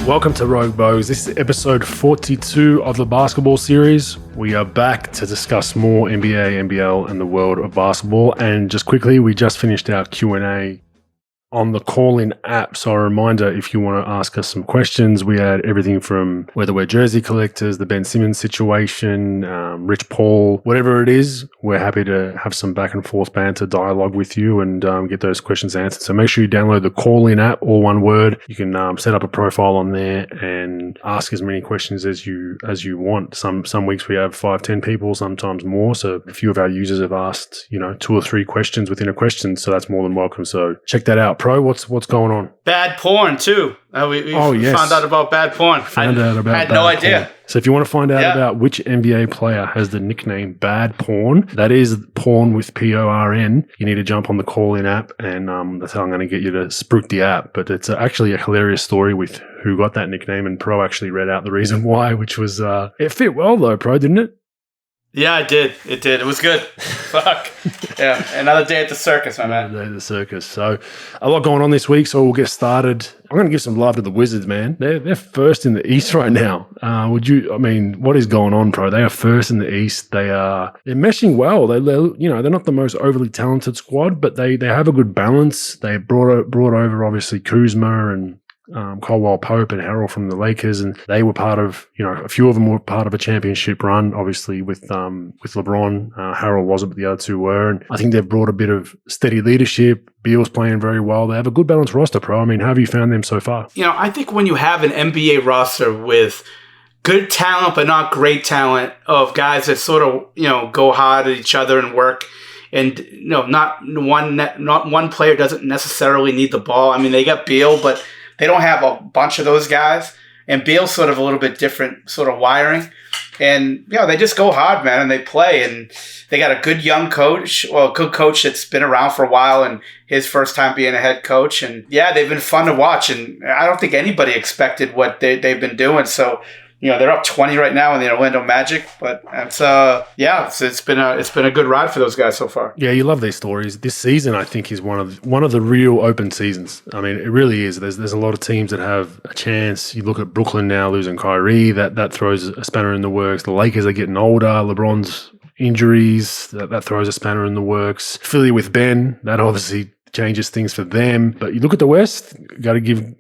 Welcome to Rogue Bogues. This is episode 42 of the basketball series. We are back to discuss more NBA, NBL, and the world of basketball. And just quickly, we just finished our Q&A on the call-in app. So a reminder, if you want to ask us some questions, we had everything from whether we're jersey collectors, the Ben Simmons situation, Rich Paul, whatever it is, we're happy to have some back and forth banter dialogue with you and get those questions answered. So make sure you download the call-in app, all one word. You can set up a profile on there and ask as many questions as you want. Some weeks we have 5-10 people, sometimes more. So a few of our users have asked, 2 or 3 questions within a question. So that's more than welcome. So check that out. Pro, what's going on? Bad porn too. We yes. found out about bad porn. I had no idea. So if you want to find out about which NBA player has the nickname Bad Porn, that is porn with P-O-R-N, you need to jump on the call-in app, and that's how I'm going to get you to spruik the app. But it's actually a hilarious story with who got that nickname, and Pro actually read out the reason why, which was it fit well though, Pro, didn't it? Yeah, it did. It was good. Fuck. Yeah, another day at the circus, my man. Another day at the circus. So a lot going on this week, so we'll get started. I'm going to give some love to the Wizards, man. They're first in the East right now. What is going on, Pro? They are first in the East. They're meshing well. They're not the most overly talented squad, but they have a good balance. They brought over obviously Kuzma and Caldwell Pope and Harrell from the Lakers, and they were part of, a few of them were part of a championship run, obviously with LeBron. Harrell wasn't, but the other two were, and I think they've brought a bit of steady leadership. Beal's playing very well. They have a good balanced roster, Pro. I mean, how have you found them so far? I think when you have an NBA roster with good talent but not great talent, of guys that sort of go hard at each other and work. And not one player doesn't necessarily need the ball. I mean, they got Beal, but they don't have a bunch of those guys. And Beal's sort of a little bit different sort of wiring. And, they just go hard, man, and they play. And they got a good young coach, a good coach that's been around for a while and his first time being a head coach. And, they've been fun to watch. And I don't think anybody expected what they've been doing. So, they're up 20 right now in the Orlando Magic, but it's been a good ride for those guys so far. Yeah, you love these stories. This season, I think, is one of the real open seasons. I mean, it really is. There's a lot of teams that have a chance. You look at Brooklyn now losing Kyrie, that throws a spanner in the works. The Lakers are getting older. LeBron's injuries, that throws a spanner in the works. Philly with Ben, that obviously changes things for them. But you look at the West, got to give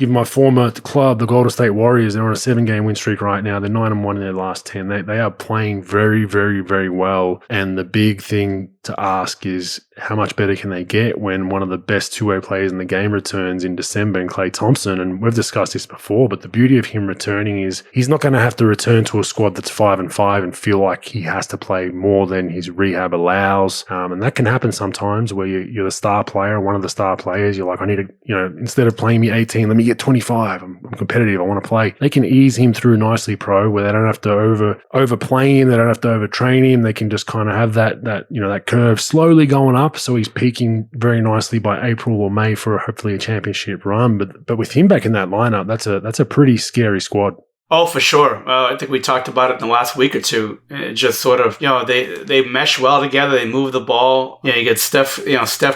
my former club, the Golden State Warriors, they're on a 7-game win streak right now. They're 9-1 in their last 10. They are playing very, very, very well. And the big thing to ask is how much better can they get when one of the best two-way players in the game returns in December, in Klay Thompson? And we've discussed this before, but the beauty of him returning is he's not going to have to return to a squad that's 5-5 and feel like he has to play more than his rehab allows. And that can happen sometimes where you're the star player, one of the star players. You're like, I need to, instead of playing me 18, let me get 25. I'm competitive. I want to play. They can ease him through nicely, Pro, where they don't have to overplay him. They don't have to overtrain him. They can just kind of have that curve slowly going up. So he's peaking very nicely by April or May for hopefully a championship run. But with him back in that lineup, that's a pretty scary squad. Oh, for sure. I think we talked about it in the last week or two. It just sort of, they mesh well together. They move the ball. You get Steph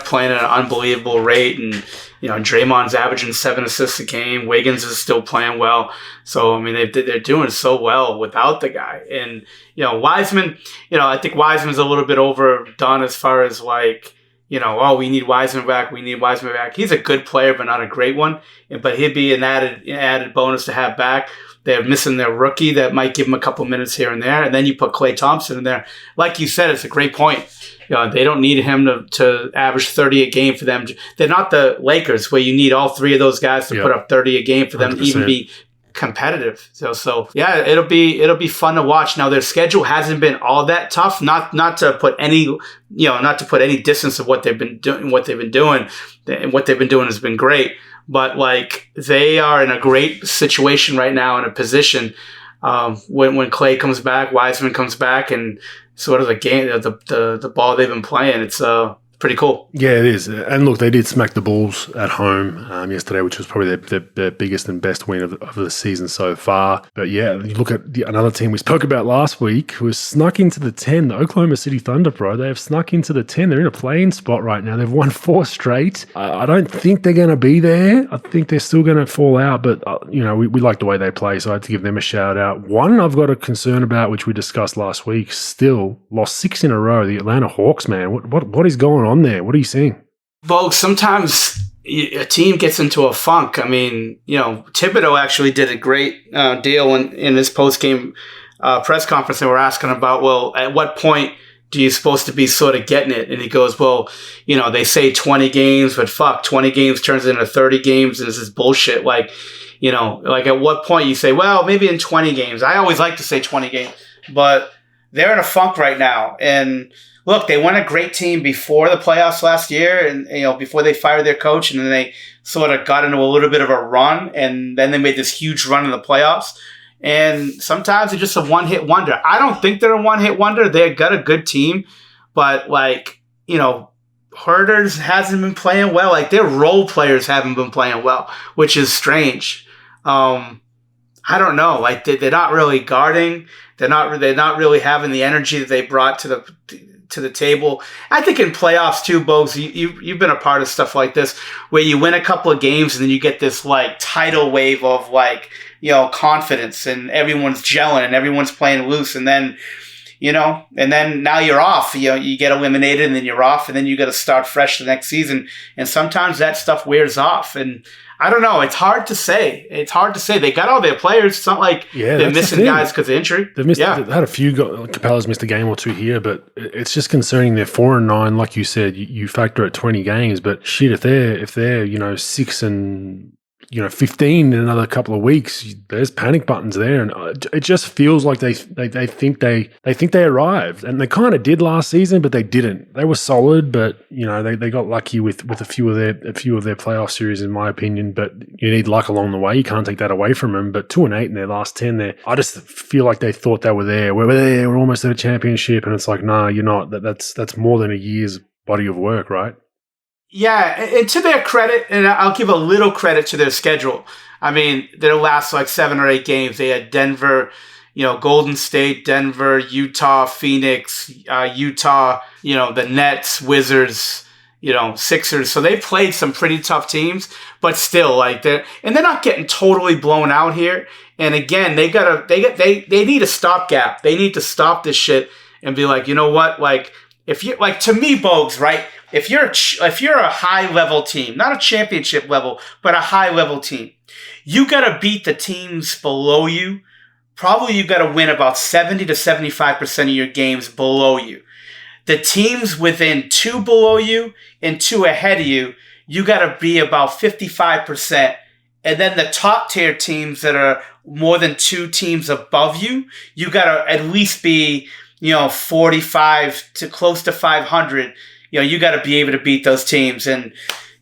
playing at an unbelievable rate, and Draymond's averaging 7 assists a game. Wiggins is still playing well. So I mean, they're doing so well without the guy. And Wiseman, I think Wiseman's a little bit overdone as far as like, we need Wiseman back. We need Wiseman back. He's a good player, but not a great one. But he'd be an added bonus to have back. They're missing their rookie that might give them a couple minutes here and there. And then you put Klay Thompson in there. Like you said, it's a great point. They don't need him to average 30 a game for them. They're not the Lakers where you need all 3 of those guys to put up 30 a game for them 100%. To even be competitive. So it'll be fun to watch. Now their schedule hasn't been all that tough. Not to put any distance of what they've been doing. What they've been doing has been great. But like they are in a great situation right now, in a position when Klay comes back, Wiseman comes back, and sort of the game, the ball they've been playing. It's pretty cool. Yeah, it is. And look, they did smack the Bulls at home yesterday, which was probably their biggest and best win of the season so far. But yeah, you look at another team we spoke about last week who has snuck into the 10, the Oklahoma City Thunder, bro. They have snuck into the 10. They're in a play-in spot right now. They've won 4 straight. I don't think they're going to be there. I think they're still going to fall out. But, we like the way they play, so I had to give them a shout out. One I've got a concern about, which we discussed last week, still lost 6 in a row. The Atlanta Hawks, man. What is going on there? What are you seeing? Bogues, sometimes a team gets into a funk. I mean, Thibodeau actually did a great deal in his post-game press conference. They were asking about, well, at what point do you supposed to be sort of getting it? And he goes, well, they say 20 games, but fuck, 20 games turns into 30 games, and this is bullshit. Like at what point you say, well, maybe in 20 games. I always like to say 20 games, but they're in a funk right now. And look, they won a great team before the playoffs last year, and before they fired their coach, and then they sort of got into a little bit of a run, and then they made this huge run in the playoffs. And sometimes they're just a one-hit wonder. I don't think they're a one-hit wonder. They've got a good team, but Herder's hasn't been playing well. Like, their role players haven't been playing well, which is strange. I don't know. Like, they're not really guarding. They're not really having the energy that they brought to the table. I think in playoffs too, Bogues, you've been a part of stuff like this where you win a couple of games and then you get this tidal wave of confidence, and everyone's gelling and everyone's playing loose, and then now you're off. You get eliminated and then you're off, and then you got to start fresh the next season. And sometimes that stuff wears off. And I don't know. It's hard to say. They got all their players. It's not like they're missing guys because of injury. They've had a few. Capella's missed a game or two here, but it's just concerning. They're 4-9, like you said. You factor at 20 games, but shit, if they're 6 and 15 in another couple of weeks, there's panic buttons there, and it just feels like they think they arrived, and they kind of did last season, but they didn't. They were solid, but they got lucky with a few of their playoff series, in my opinion. But you need luck along the way. You can't take that away from them. But 2-8 in their last 10, there, I just feel like they thought they were there. We're there. We're almost at a championship, and it's like, nah, you're not. That's more than a year's body of work, right? Yeah, and to their credit, and I'll give a little credit to their schedule. I mean, their last 7 or 8 games, they had Denver, Golden State, Denver, Utah, Phoenix, Utah, the Nets, Wizards, Sixers. So they played some pretty tough teams, but still, they're not getting totally blown out here. And again, they need a stopgap. They need to stop this shit and be like, you know what? If you to me, Bogues, right? If you're a high level team, not a championship level, but a high level team, you gotta beat the teams below you. Probably you gotta win about 70 to 75% of your games below you. The teams within 2 below you and 2 ahead of you, you gotta be about 55%. And then the top tier teams that are more than 2 teams above you, you gotta at least be 45 to close to 500. You got to be able to beat those teams, and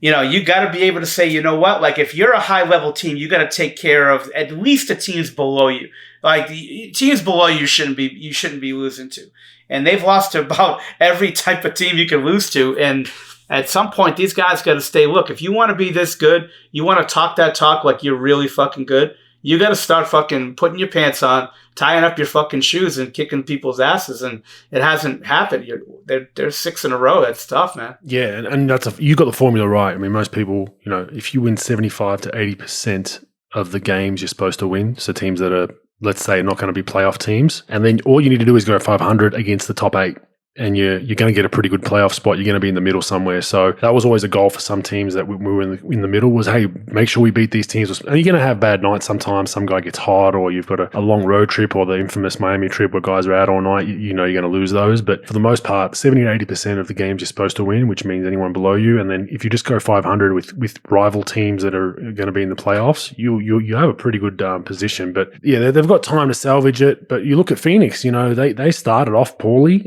you got to be able to say, you know what, if you're a high level team, you got to take care of at least the teams below you. The teams below you shouldn't be losing to, and they've lost to about every type of team you can lose to. And at some point, these guys got to stay. Look, if you want to be this good, you want to talk that talk like you're really fucking good. You got to start fucking putting your pants on, tying up your fucking shoes, and kicking people's asses. And it hasn't happened. They're 6 in a row. That's tough, man. Yeah, and you got the formula right. I mean, most people, if you win 75 to 80% of the games you're supposed to win, so teams that are, let's say, not going to be playoff teams, and then all you need to do is go 500 against the top 8. And you're going to get a pretty good playoff spot. You're going to be in the middle somewhere. So that was always a goal for some teams that we were in the middle was, hey, make sure we beat these teams. And you're going to have bad nights sometimes. Some guy gets hot, or you've got a long road trip, or the infamous Miami trip where guys are out all night. You're going to lose those. But for the most part, 70 to 80% of the games you're supposed to win, which means anyone below you. And then if you just go 500 with rival teams that are going to be in the playoffs, you have a pretty good position. But yeah, they've got time to salvage it. But you look at Phoenix, they started off poorly.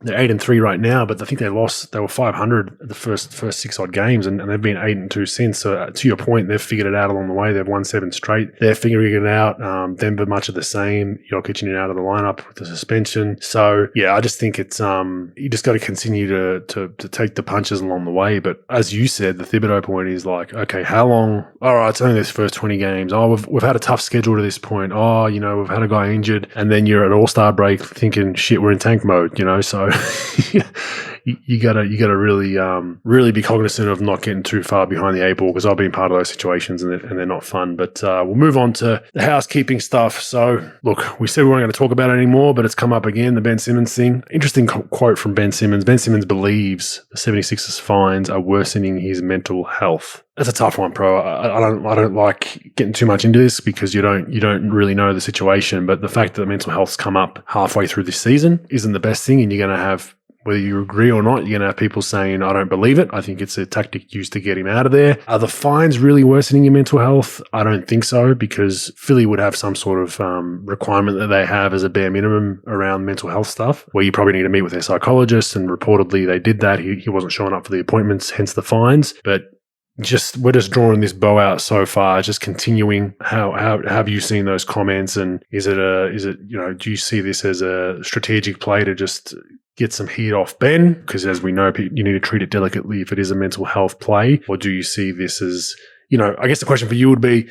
They're 8-3 right now, but I think they were 500 the first 6 odd games, and they've been 8-2 since. So to your point, they've figured it out along the way. They've won 7 straight. They're figuring it out. Denver, much of the same. Jokic in and out of the lineup with the suspension. So yeah, I just think it's you just got to continue to take the punches along the way. But as you said, the Thibodeau point is like, okay, how long? All right, it's only this first 20 games. Oh, we've had a tough schedule to this point. Oh, we've had a guy injured, and then you're at All-Star break thinking, shit, we're in tank mode. So you gotta really be cognizant of not getting too far behind the 8 ball, because I've been part of those situations and they're not fun. But we'll move on to the housekeeping stuff. So look, we said we weren't going to talk about it anymore, but it's come up again, the Ben Simmons thing. Interesting quote from Ben Simmons. Ben Simmons believes the 76ers fines are worsening his mental health. That's a tough one, Pro. I don't like getting too much into this because you don't really know the situation. But the fact that mental health's come up halfway through this season isn't the best thing, and you're going to have, whether you agree or not, you're going to have people saying, I don't believe it. I think it's a tactic used to get him out of there. Are the fines really worsening your mental health? I don't think so, because Philly would have some sort of requirement that they have as a bare minimum around mental health stuff, where you probably need to meet with their psychologist, and reportedly they did that. He wasn't showing up for the appointments, hence the fines. But we're just drawing this bow out so far, just continuing. How have you seen those comments, and is it do you see this as a strategic play to just get some heat off Ben? Because as we know, you need to treat it delicately if it is a mental health play. Or do you see this as, I guess the question for you would be,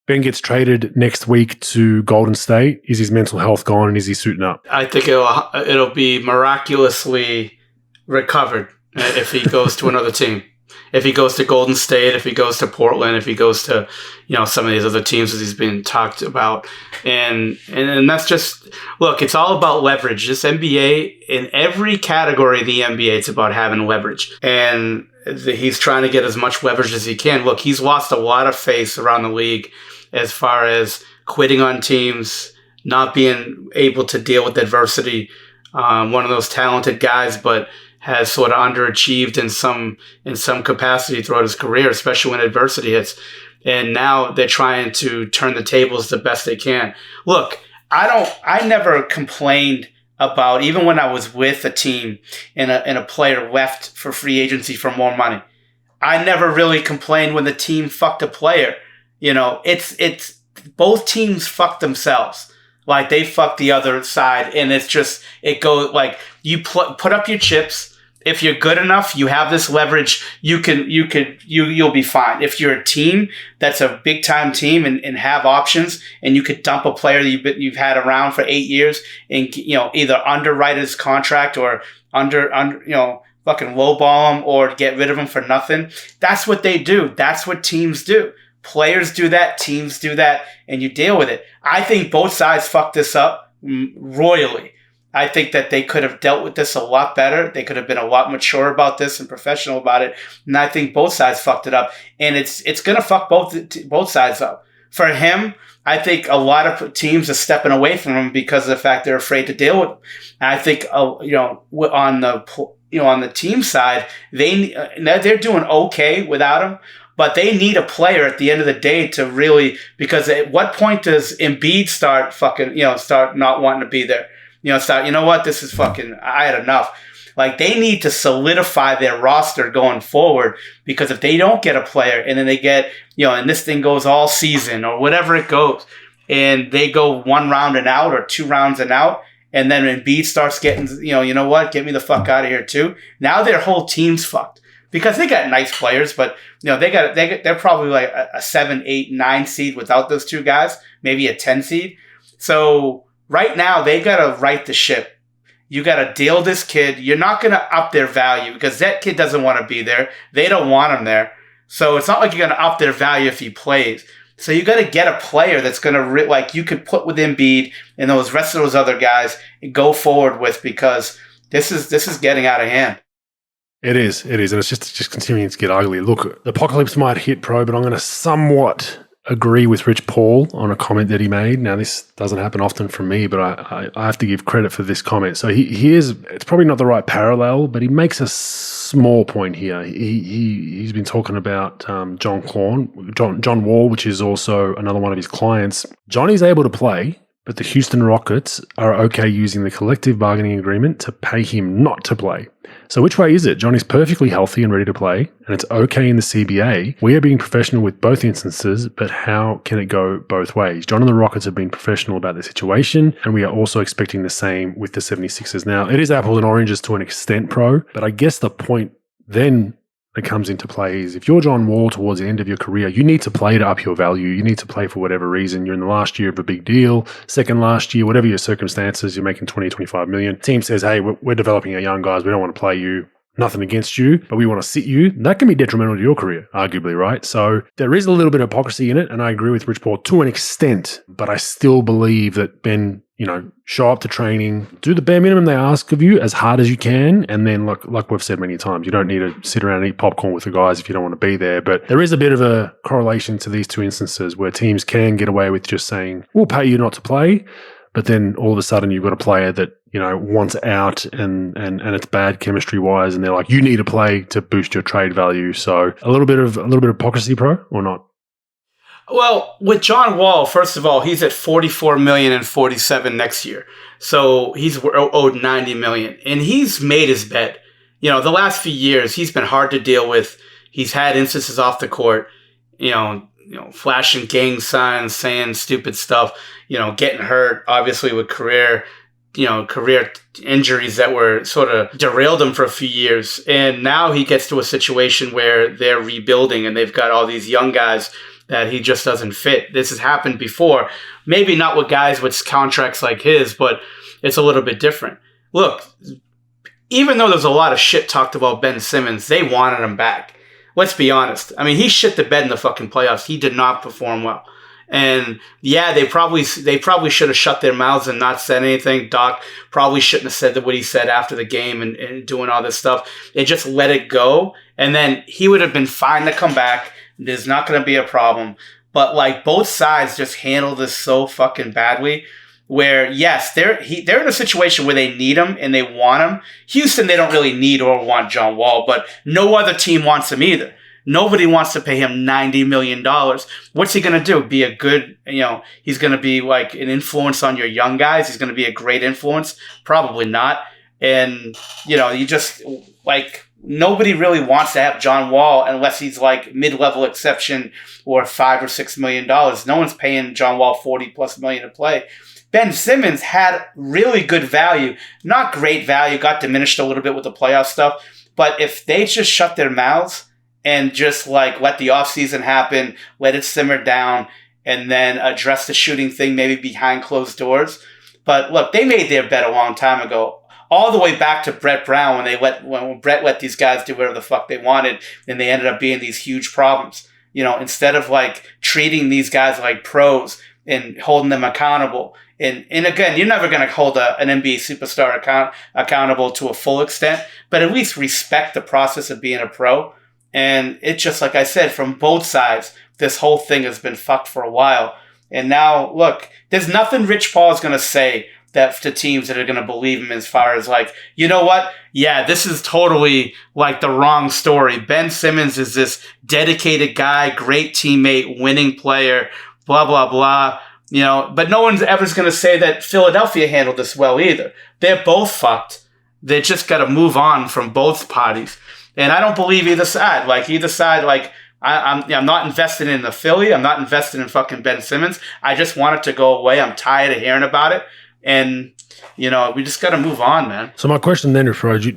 Ben gets traded next week to Golden State. Is his mental health gone, and is he suiting up? I think it'll be miraculously recovered if he goes to another team. If he goes to Golden State, if he goes to Portland, if he goes to, some of these other teams as he's been talked about. And that's just, look, it's all about leverage. This NBA, in every category of the NBA, it's about having leverage. And he's trying to get as much leverage as he can. Look, he's lost a lot of face around the league as far as quitting on teams, not being able to deal with adversity. One of those talented guys, but has sort of underachieved in some capacity throughout his career, especially when adversity hits. And now they're trying to turn the tables the best they can. Look, I never complained about, even when I was with a team and a player left for free agency for more money. I never really complained when the team fucked a player. It's both teams fuck themselves. Like, they fuck the other side, and it goes like, you put up your chips. If you're good enough, you have this leverage, you'll be fine. If you're a team that's a big time team and have options, and you could dump a player that you've had around for 8 years and, either underwrite his contract or fucking lowball him or get rid of him for nothing. That's what they do. That's what teams do. Players do that, teams do that, and you deal with it. I think both sides fucked this up royally. I think that they could have dealt with this a lot better. They could have been a lot mature about this and professional about it. And I think both sides fucked it up. And it's going to fuck both sides up. For him, I think a lot of teams are stepping away from him because of the fact they're afraid to deal with him. And I think, on the team side, they're doing okay without him. But they need a player at the end of the day to really, because at what point does Embiid start not wanting to be there? This is fucking, I had enough. Like, they need to solidify their roster going forward, because if they don't get a player and then they get, and this thing goes all season or whatever it goes, and they go 1 round and out or 2 rounds and out, and then Embiid starts getting, get me the fuck out of here too. Now their whole team's fucked. Because they got nice players, but they're probably like a 7, 8, 9 seed without those 2 guys, maybe a 10 seed. So right now they gotta right the ship. You gotta deal this kid. You're not gonna up their value because that kid doesn't want to be there. They don't want him there. So it's not like you're gonna up their value if he plays. So you gotta get a player that's gonna you could put with Embiid and those rest of those other guys and go forward with, because this is getting out of hand. It is, and it's just continuing to get ugly. Look, the apocalypse might hit, Pro, but I'm going to somewhat agree with Rich Paul on a comment that he made. Now, this doesn't happen often from me, but I have to give credit for this comment. So it's probably not the right parallel, but he makes a small point here. He's been talking about John Wall, which is also another one of his clients. Johnny's able to play, but the Houston Rockets are okay using the collective bargaining agreement to pay him not to play. So which way is it? Johnny's perfectly healthy and ready to play, and it's okay in the CBA. We are being professional with both instances, but how can it go both ways? John and the Rockets have been professional about the situation, and we are also expecting the same with the 76ers. Now, it is apples and oranges to an extent, Pro, but I guess the point then that comes into play is if you're John Wall towards the end of your career, you need to play to up your value. You need to play for whatever reason. You're in the last year of a big deal, second last year, whatever your circumstances, you're making 20, 25 million. Team says, hey, we're developing our young guys. We don't want to play you. Nothing against you, but we want to sit you. That can be detrimental to your career, arguably, right? So there is a little bit of hypocrisy in it, and I agree with Rich Paul to an extent, but I still believe that Ben, show up to training, do the bare minimum they ask of you as hard as you can, and then like we've said many times, you don't need to sit around and eat popcorn with the guys if you don't want to be there. But there is a bit of a correlation to these two instances where teams can get away with just saying, we'll pay you not to play, but then all of a sudden you've got a player that wants out and it's bad chemistry wise, and they're like, you need to play to boost your trade value. So a little bit of hypocrisy, Pro, or not? Well, with John Wall, first of all, he's at $44 million and $47 next year, so he's owed $90 million, and he's made his bed. The last few years he's been hard to deal with. He's had instances off the court, flashing gang signs, saying stupid stuff, getting hurt, obviously with career injuries that were sort of derailed him for a few years. And now he gets to a situation where they're rebuilding and they've got all these young guys that he just doesn't fit. This has happened before. Maybe not with guys with contracts like his, but it's a little bit different. Look, even though there's a lot of shit talked about Ben Simmons, they wanted him back. Let's be honest. I mean, he shit the bed in the fucking playoffs. He did not perform well. And yeah, they probably should have shut their mouths and not said anything. Doc probably shouldn't have said what he said after the game and doing all this stuff. They just let it go. And then he would have been fine to come back. There's not going to be a problem. But both sides just handle this so fucking badly where, yes, they're in a situation where they need him and they want him. Houston, they don't really need or want John Wall, but no other team wants him either. Nobody wants to pay him $90 million. What's he going to do? Be a good, he's going to be like an influence on your young guys. He's going to be a great influence. Probably not. And, you just nobody really wants to have John Wall unless he's like mid-level exception or $5 or $6 million. No one's paying John Wall $40+ million to play. Ben Simmons had really good value, not great value, got diminished a little bit with the playoff stuff. But if they just shut their mouths and just let the offseason happen, let it simmer down, and then address the shooting thing maybe behind closed doors. But look, they made their bet a long time ago. All the way back to Brett Brown when Brett let these guys do whatever the fuck they wanted, and they ended up being these huge problems. Instead of treating these guys like pros and holding them accountable. And again, you're never going to hold an NBA superstar accountable to a full extent, but at least respect the process of being a pro. And it's just like I said, from both sides, this whole thing has been fucked for a while. And now, look, there's nothing Rich Paul is going to say that to teams that are going to believe him as far as you know what? Yeah, this is totally the wrong story. Ben Simmons is this dedicated guy, great teammate, winning player, blah, blah, blah. But no one's ever going to say that Philadelphia handled this well either. They're both fucked. They just got to move on from both parties. And I don't believe either side. I'm not invested in the Philly. I'm not invested in fucking Ben Simmons. I just want it to go away. I'm tired of hearing about it. And, we just got to move on, man. So my question then,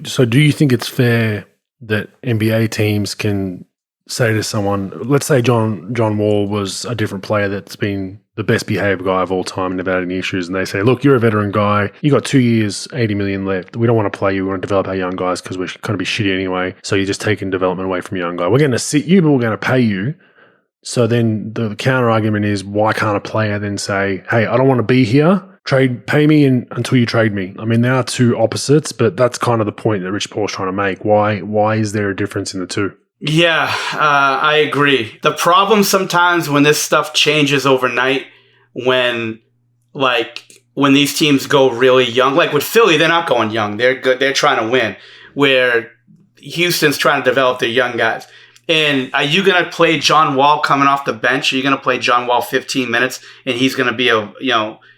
so do you think it's fair that NBA teams can say to someone, let's say John Wall was a different player that's been the best behaved guy of all time and never had any issues, and they say, look, you're a veteran guy. You got 2 years, 80 million left. We don't want to play you. We want to develop our young guys because we're going to be shitty anyway. So you're just taking development away from your young guy. We're going to sit you, but we're going to pay you. So then the counter argument is, why can't a player then say, hey, I don't want to be here. Pay me until you trade me. I mean, there are two opposites, but that's kind of the point that Rich Paul's trying to make. Why is there a difference in the two? Yeah, I agree. The problem sometimes when this stuff changes overnight, when these teams go really young, like with Philly, they're not going young. They're good. They're trying to win. Where Houston's trying to develop their young guys. And are you going to play John Wall coming off the bench? Are you going to play John Wall 15 minutes and he's going to be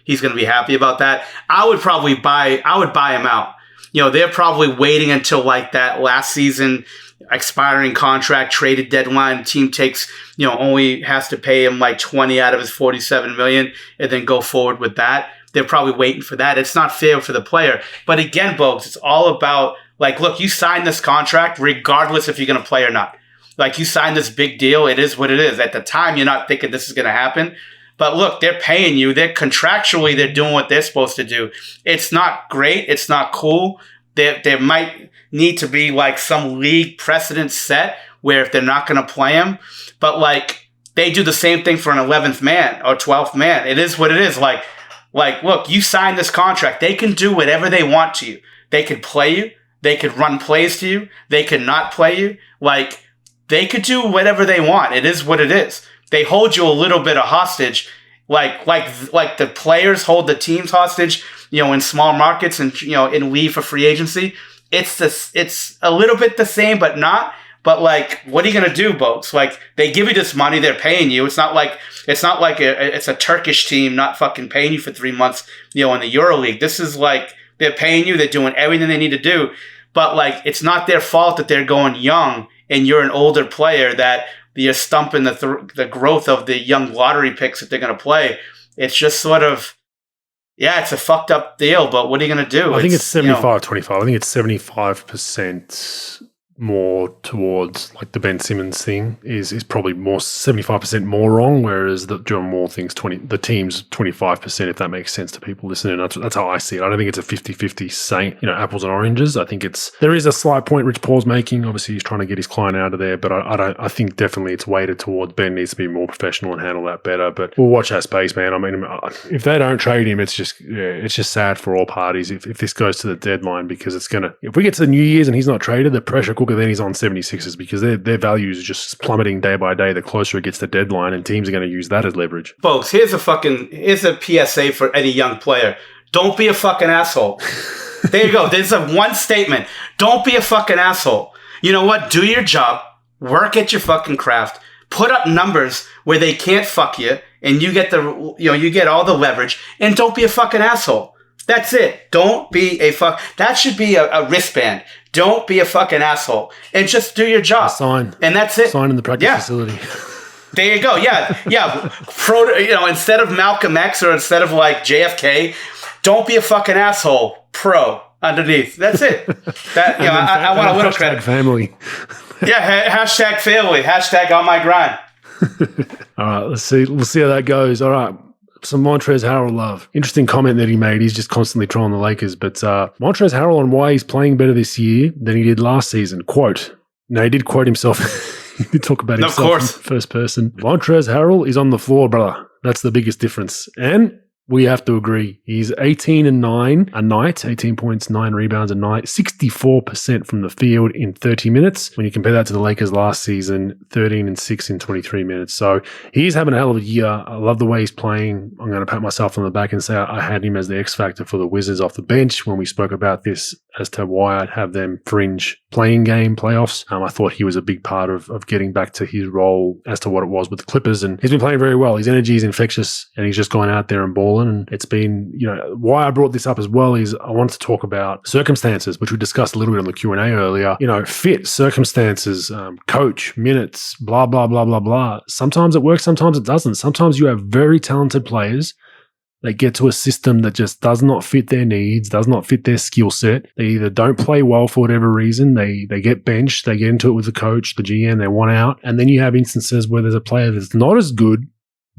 he's going to be happy about that. I would buy him out. They're probably waiting until like that last season expiring contract traded deadline. Team takes, only has to pay him like 20 out of his 47 million and then go forward with that. They're probably waiting for that. It's not fair for the player. But again, Bogues, it's all about like, look, you signed this contract regardless if you're going to play or not. Like you signed this big deal. It is what it is. At the time, you're not thinking this is going to happen. But look, they're paying you. They're contractually, they're doing what they're supposed to do. It's not great. It's not cool. There might need to be like some league precedent set where if they're not going to play him, but like they do the same thing for an 11th man or 12th man. It is what it is. Like, look, you signed this contract. They can do whatever they want to you. They could play you. They could run plays to you. They could not play you. Like, they could do whatever they want. It is what it is. They hold you a little bit of hostage, like the players hold the teams hostage, in small markets and, in leave for free agency. It's a little bit the same, but not. But like, what are you gonna do, Bogues? Like, they give you this money, they're paying you. It's not like it's a Turkish team not fucking paying you for 3 months, in the EuroLeague. This is like they're paying you, they're doing everything they need to do. But like, it's not their fault that they're going young and you're an older player that you're stumping the growth of the young lottery picks that they're gonna play. It's just sort of. Yeah, it's a fucked up deal, but what are you going to do? I think it's 75-25. I think it's 75% more towards like the Ben Simmons thing is probably more 75% more wrong, whereas the John Wall thing's the team's 25%, if that makes sense to people listening. That's how I see it. I don't think it's a 50-50 saying, apples and oranges. I think there is a slight point Rich Paul's making. Obviously he's trying to get his client out of there, but I think definitely it's weighted towards Ben needs to be more professional and handle that better. But we'll watch that space, man. I mean, if they don't trade him, it's just sad for all parties if this goes to the deadline, because if we get to the New Year's and he's not traded, the pressure cooker then he's on 76ers, because their values are just plummeting day by day the closer it gets to deadline, and teams are going to use that as leverage. Folks, here's a PSA for any young player. Don't be a fucking asshole. There you go. There's one statement. Don't be a fucking asshole. You know what? Do your job. Work at your fucking craft. Put up numbers where they can't fuck you, and you get you get all the leverage, and don't be a fucking asshole. That's it. Don't be a fuck. That should be a wristband. Don't be a fucking asshole, and just do your job. Sign. And that's it. Sign in the practice facility. There you go. Yeah. Instead of Malcolm X or instead of like JFK, don't be a fucking asshole. Pro underneath. That's it. That I want a little credit. Family. Yeah. Hashtag family. Hashtag on my grind. All right. Let's see. We'll see how that goes. All right. Some Montrezl Harrell love. Interesting comment that he made. He's just constantly trolling the Lakers. But Montrezl Harrell on why he's playing better this year than he did last season. Quote. No, he did quote himself. He did talk about himself in first person. Montrezl Harrell is on the floor, brother. That's the biggest difference. And we have to agree. He's 18-9 a night, 18 points, 9 rebounds a night, 64% from the field in 30 minutes. When you compare that to the Lakers last season, 13-6 in 23 minutes. So he's having a hell of a year. I love the way he's playing. I'm going to pat myself on the back and say I had him as the X factor for the Wizards off the bench when we spoke about this as to why I'd have them fringe playing game playoffs. I thought he was a big part of getting back to his role as to what it was with the Clippers. And he's been playing very well. His energy is infectious and he's just gone out there and balling. And it's been, why I brought this up as well is I wanted to talk about circumstances, which we discussed a little bit on the Q&A earlier. Fit, circumstances, coach, minutes, blah, blah, blah, blah, blah. Sometimes it works, sometimes it doesn't. Sometimes you have very talented players that get to a system that just does not fit their needs, does not fit their skill set. They either don't play well for whatever reason, they get benched, they get into it with the coach, the GM, they want out. And then you have instances where there's a player that's not as good,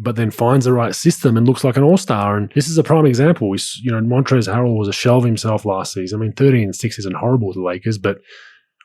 but then finds the right system and looks like an all-star. And this is a prime example. Montrezl Harrell was a shell of himself last season. I mean, 13-6 isn't horrible with the Lakers, but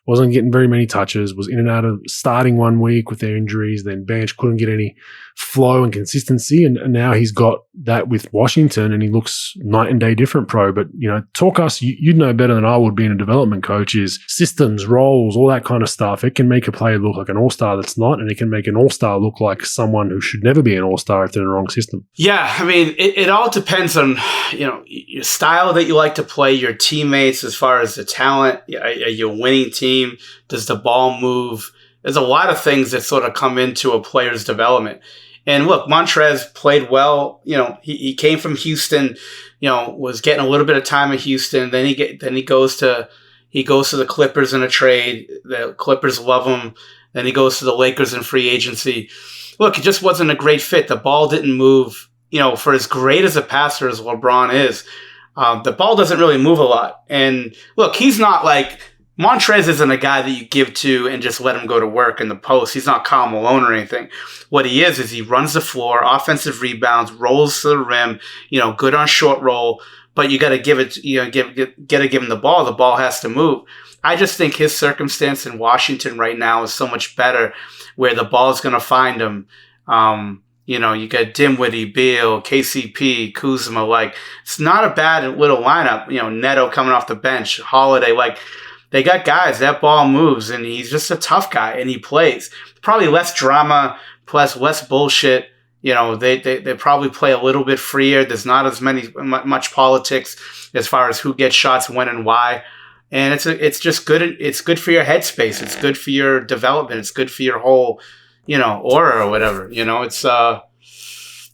wasn't getting very many touches, was in and out of starting one week with their injuries, then bench, couldn't get any flow and consistency. And now he's got that with Washington and he looks night and day different, pro. But, talk us, you'd know better than I would being a development coach, is systems, roles, all that kind of stuff. It can make a player look like an all-star that's not, and it can make an all-star look like someone who should never be an all-star if they're in the wrong system. Yeah, I mean, it all depends on, your style that you like to play, your teammates as far as the talent, your winning team. Does the ball move? There's a lot of things that sort of come into a player's development. And look, Montrez played well. He came from Houston, was getting a little bit of time in Houston. Then he goes to the Clippers in a trade. The Clippers love him. Then he goes to the Lakers in free agency. Look, it just wasn't a great fit. The ball didn't move. For as great as a passer as LeBron is, the ball doesn't really move a lot. And look, he's not like Montrez isn't a guy that you give to and just let him go to work in the post. He's not Karl Malone or anything. What he is he runs the floor, offensive rebounds, rolls to the rim, good on short roll. But you got to give it, got to give him the ball. The ball has to move. I just think his circumstance in Washington right now is so much better, where the ball is going to find him. You got Dinwiddie, Beal, KCP, Kuzma. Like, it's not a bad little lineup. Neto coming off the bench, Holiday. Like, they got guys. That ball moves, and he's just a tough guy, and he plays. Probably less drama, plus less bullshit. They probably play a little bit freer. There's not as much politics as far as who gets shots, when, and why. And it's just good. It's good for your headspace. It's good for your development. It's good for your whole, aura or whatever. It's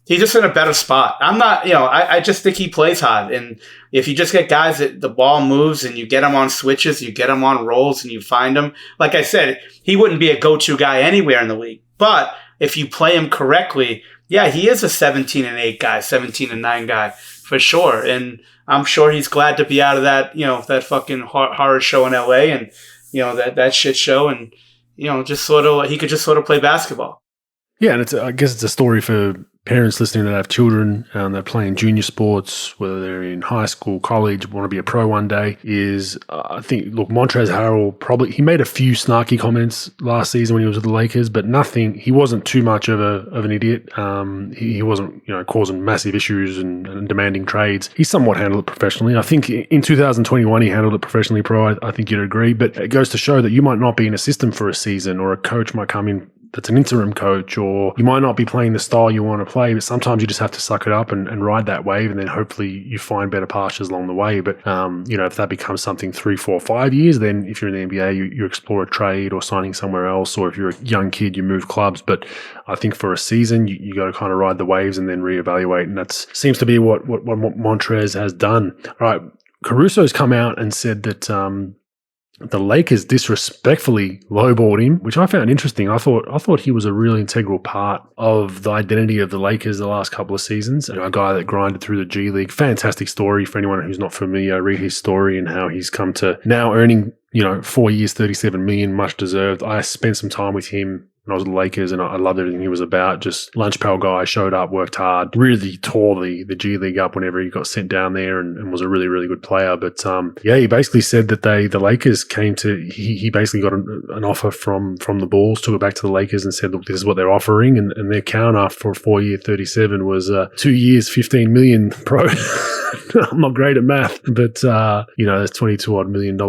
he's just in a better spot. I'm not, I just think he plays hard. And if you just get guys that the ball moves and you get them on switches, you get them on rolls, and you find them, like I said, he wouldn't be a go-to guy anywhere in the league. But if you play him correctly, yeah, he is a 17-8 guy, 17-9 guy for sure. And I'm sure he's glad to be out of that, that fucking horror show in LA and, that shit show. And, just sort of, he could just sort of play basketball. Yeah, and I guess it's a story for parents listening that have children and they're playing junior sports, whether they're in high school, college, want to be a pro one day, is I think, look, Montrezl Harrell he made a few snarky comments last season when he was with the Lakers, but nothing, he wasn't too much of an idiot. He wasn't, causing massive issues and demanding trades. He somewhat handled it professionally. I think in 2021, he handled it professionally, Pro. I think you'd agree, but it goes to show that you might not be in a system for a season, or a coach might come in that's an interim coach, or you might not be playing the style you want to play, but sometimes you just have to suck it up and ride that wave, and then hopefully you find better pastures along the way. But, if that becomes something 3, 4, 5 years, then if you're in the NBA, you explore a trade or signing somewhere else, or if you're a young kid, you move clubs. But I think for a season, you got to kind of ride the waves and then reevaluate, and that seems to be what Montrez has done. All right, Caruso's come out and said that the Lakers disrespectfully lowballed him, which I found interesting. I thought he was a really integral part of the identity of the Lakers the last couple of seasons. A guy that grinded through the G League. Fantastic story for anyone who's not familiar. Read his story and how he's come to now earning, 4 years, $37 million, much deserved. I spent some time with him when I was with the Lakers, and I loved everything he was about. Just lunch pail guy, showed up, worked hard, really tore the G League up whenever he got sent down there, and was a really, really good player. But he basically said that the Lakers came to, he basically got an offer from the Bulls, took it back to the Lakers and said, look, this is what they're offering. And their counter for a 4-year 37 was 2 years, $15 million, Pro. I'm not great at math, but there's $22 odd million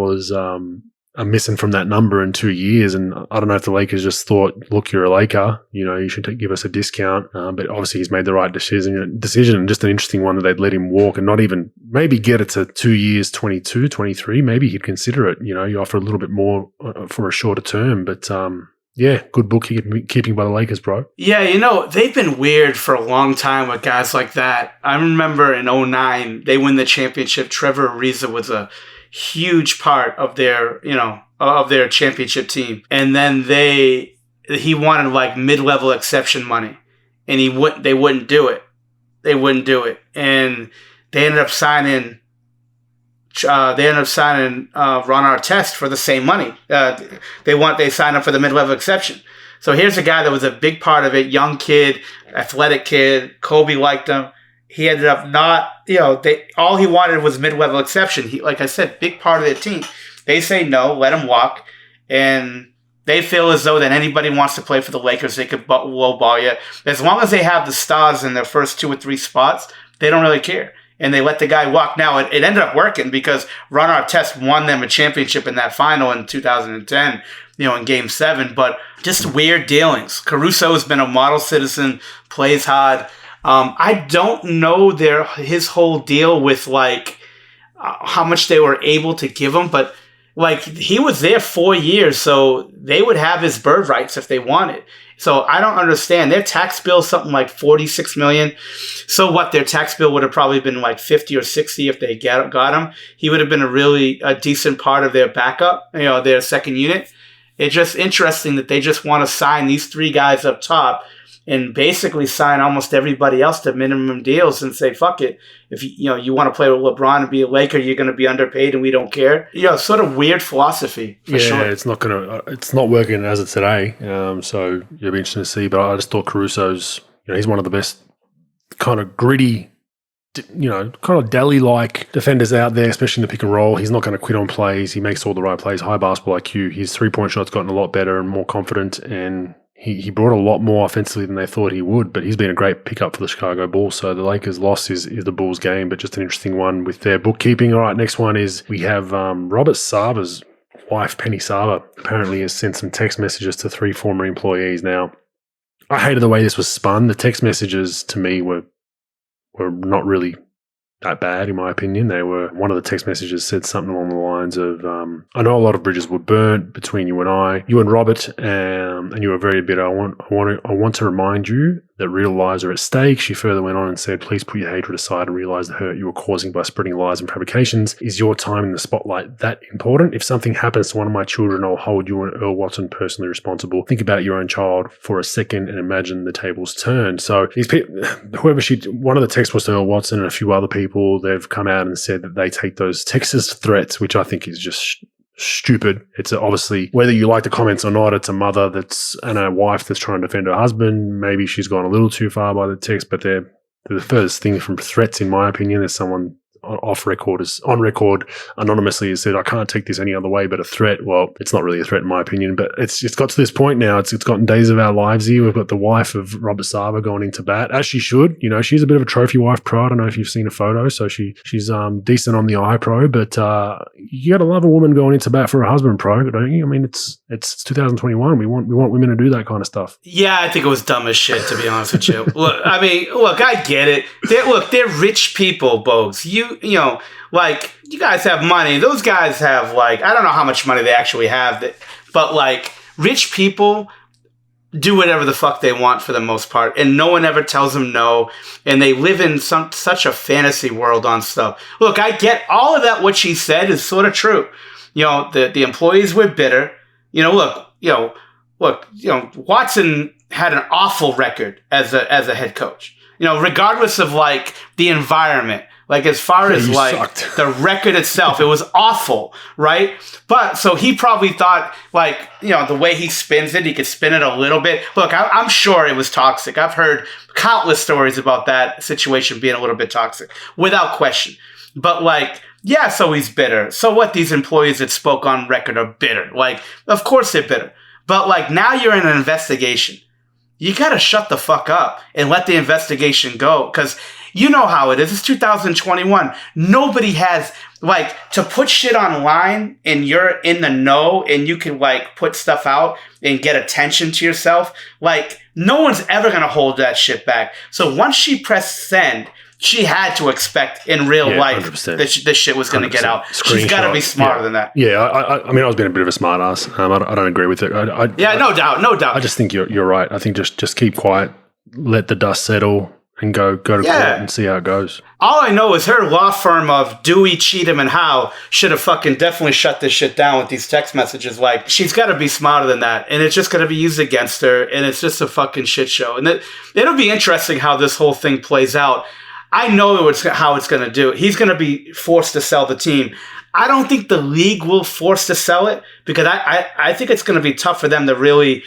are missing from that number in 2 years. And I don't know if the Lakers just thought, look, you're a Laker, you should give us a discount. But obviously he's made the right decision, and just an interesting one that they'd let him walk and not even maybe get it to 2 years, 22, 23. Maybe he'd consider it. You offer a little bit more for a shorter term. But good bookkeeping by the Lakers, bro. Yeah, they've been weird for a long time with guys like that. I remember in 2009, they win the championship. Trevor Ariza was a huge part of their championship team. And then he wanted like mid-level exception money, and they wouldn't do it. And they ended up signing Ron Artest for the same money. They signed up for the mid-level exception. So here's a guy that was a big part of it, young kid, athletic kid. Kobe liked him. He ended up not, all he wanted was mid-level exception. He, like I said, big part of their team. They say no, let him walk. And they feel as though that anybody wants to play for the Lakers, they could lowball you. As long as they have the stars in their first 2 or 3 spots, they don't really care. And they let the guy walk. Now, it ended up working because Ron Artest won them a championship in that final in 2010, in Game 7. But just weird dealings. Caruso has been a model citizen, plays hard. I don't know his whole deal with how much they were able to give him, but he was there 4 years, so they would have his bird rights if they wanted. So I don't understand. Their tax bill is something like $46 million. So what? Their tax bill would have probably been like 50 or 60 if they got him. He would have been a decent part of their backup, their second unit. It's just interesting that they just want to sign these three guys up top and basically sign almost everybody else to minimum deals and say, fuck it. If you want to play with LeBron and be a Laker, you're going to be underpaid and we don't care. Sort of weird philosophy. For sure. It's not working as of today. So you'll be interested to see. But I just thought Caruso's, he's one of the best kind of gritty, kind of Delhi-like defenders out there, especially in the pick and roll. He's not going to quit on plays. He makes all the right plays. High basketball IQ. His three-point shot's gotten a lot better and more confident, and he brought a lot more offensively than they thought he would, but he's been a great pickup for the Chicago Bulls. So the Lakers' loss is the Bulls' game, but just an interesting one with their bookkeeping. All right, next one is we have Robert Sarver's wife, Penny Sarver, apparently has sent some text messages to 3 former employees. Now, I hated the way this was spun. The text messages to me were not really that bad, in my opinion. One of the text messages said something along the lines of, I know a lot of bridges were burnt between you and I, you and Robert, and you are very bitter. I want to remind you that real lives are at stake. She further went on and said, please put your hatred aside and realize the hurt you were causing by spreading lies and fabrications. Is your time in the spotlight that important? If something happens to one of my children, I'll hold you and Earl Watson personally responsible. Think about your own child for a second and imagine the tables turned. So these people, one of the texts was to Earl Watson and a few other people, they've come out and said that they take those texts as threats, which I think is just stupid. It's obviously, whether you like the comments or not, it's a mother and a wife that's trying to defend her husband. Maybe she's gone a little too far by the text, but they're the furthest thing from threats, in my opinion. There's someone on record anonymously has said, I can't take this any other way but a threat. Well, it's not really a threat in my opinion, but it's got to this point now. It's gotten days of our lives here. We've got the wife of Robert Sarver going into bat, as she should. She's a bit of a trophy wife pro. I don't know if you've seen a photo, so she's decent on the eye pro, but you got to love a woman going into bat for her husband pro, don't you? I mean, it's 2021. We want women to do that kind of stuff. Yeah, I think it was dumb as shit, to be honest with you. Look, I get it. They're rich people, Bogues. You guys have money. Those guys have, I don't know how much money they actually have, but rich people do whatever the fuck they want for the most part, and no one ever tells them no, and they live in such a fantasy world on stuff. Look, I get all of that. What she said is sort of true. The employees were bitter. Watson had an awful record as a head coach. Regardless of the environment. As far as the record itself, it was awful, right? But so he probably thought the way he spins it, he could spin it a little bit. Look, I'm sure it was toxic. I've heard countless stories about that situation being a little bit toxic, without question. But so he's bitter. So what? These employees that spoke on record are bitter. Of course they're bitter. But now you're in an investigation. You got to shut the fuck up and let the investigation go, because you know how it is. It's 2021. Nobody has, to put shit online and you're in the know and you can, put stuff out and get attention to yourself. No one's ever going to hold that shit back. So once she pressed send, she had to expect in real life 100%. That this shit was going to get out. She's got to be smarter than that. Yeah, I mean, I was being a bit of a smart ass. I don't agree with it. No doubt. I just think you're right. I think just keep quiet, let the dust settle, and go to court and see how it goes. All I know is her law firm of Dewey, Cheatham, and Howe should have fucking definitely shut this shit down with these text messages. She's got to be smarter than that, and it's just going to be used against her, and it's just a fucking shit show. And it'll be interesting how this whole thing plays out. I know how it's going to do. He's going to be forced to sell the team. I don't think the league will force to sell it, because I think it's going to be tough for them to really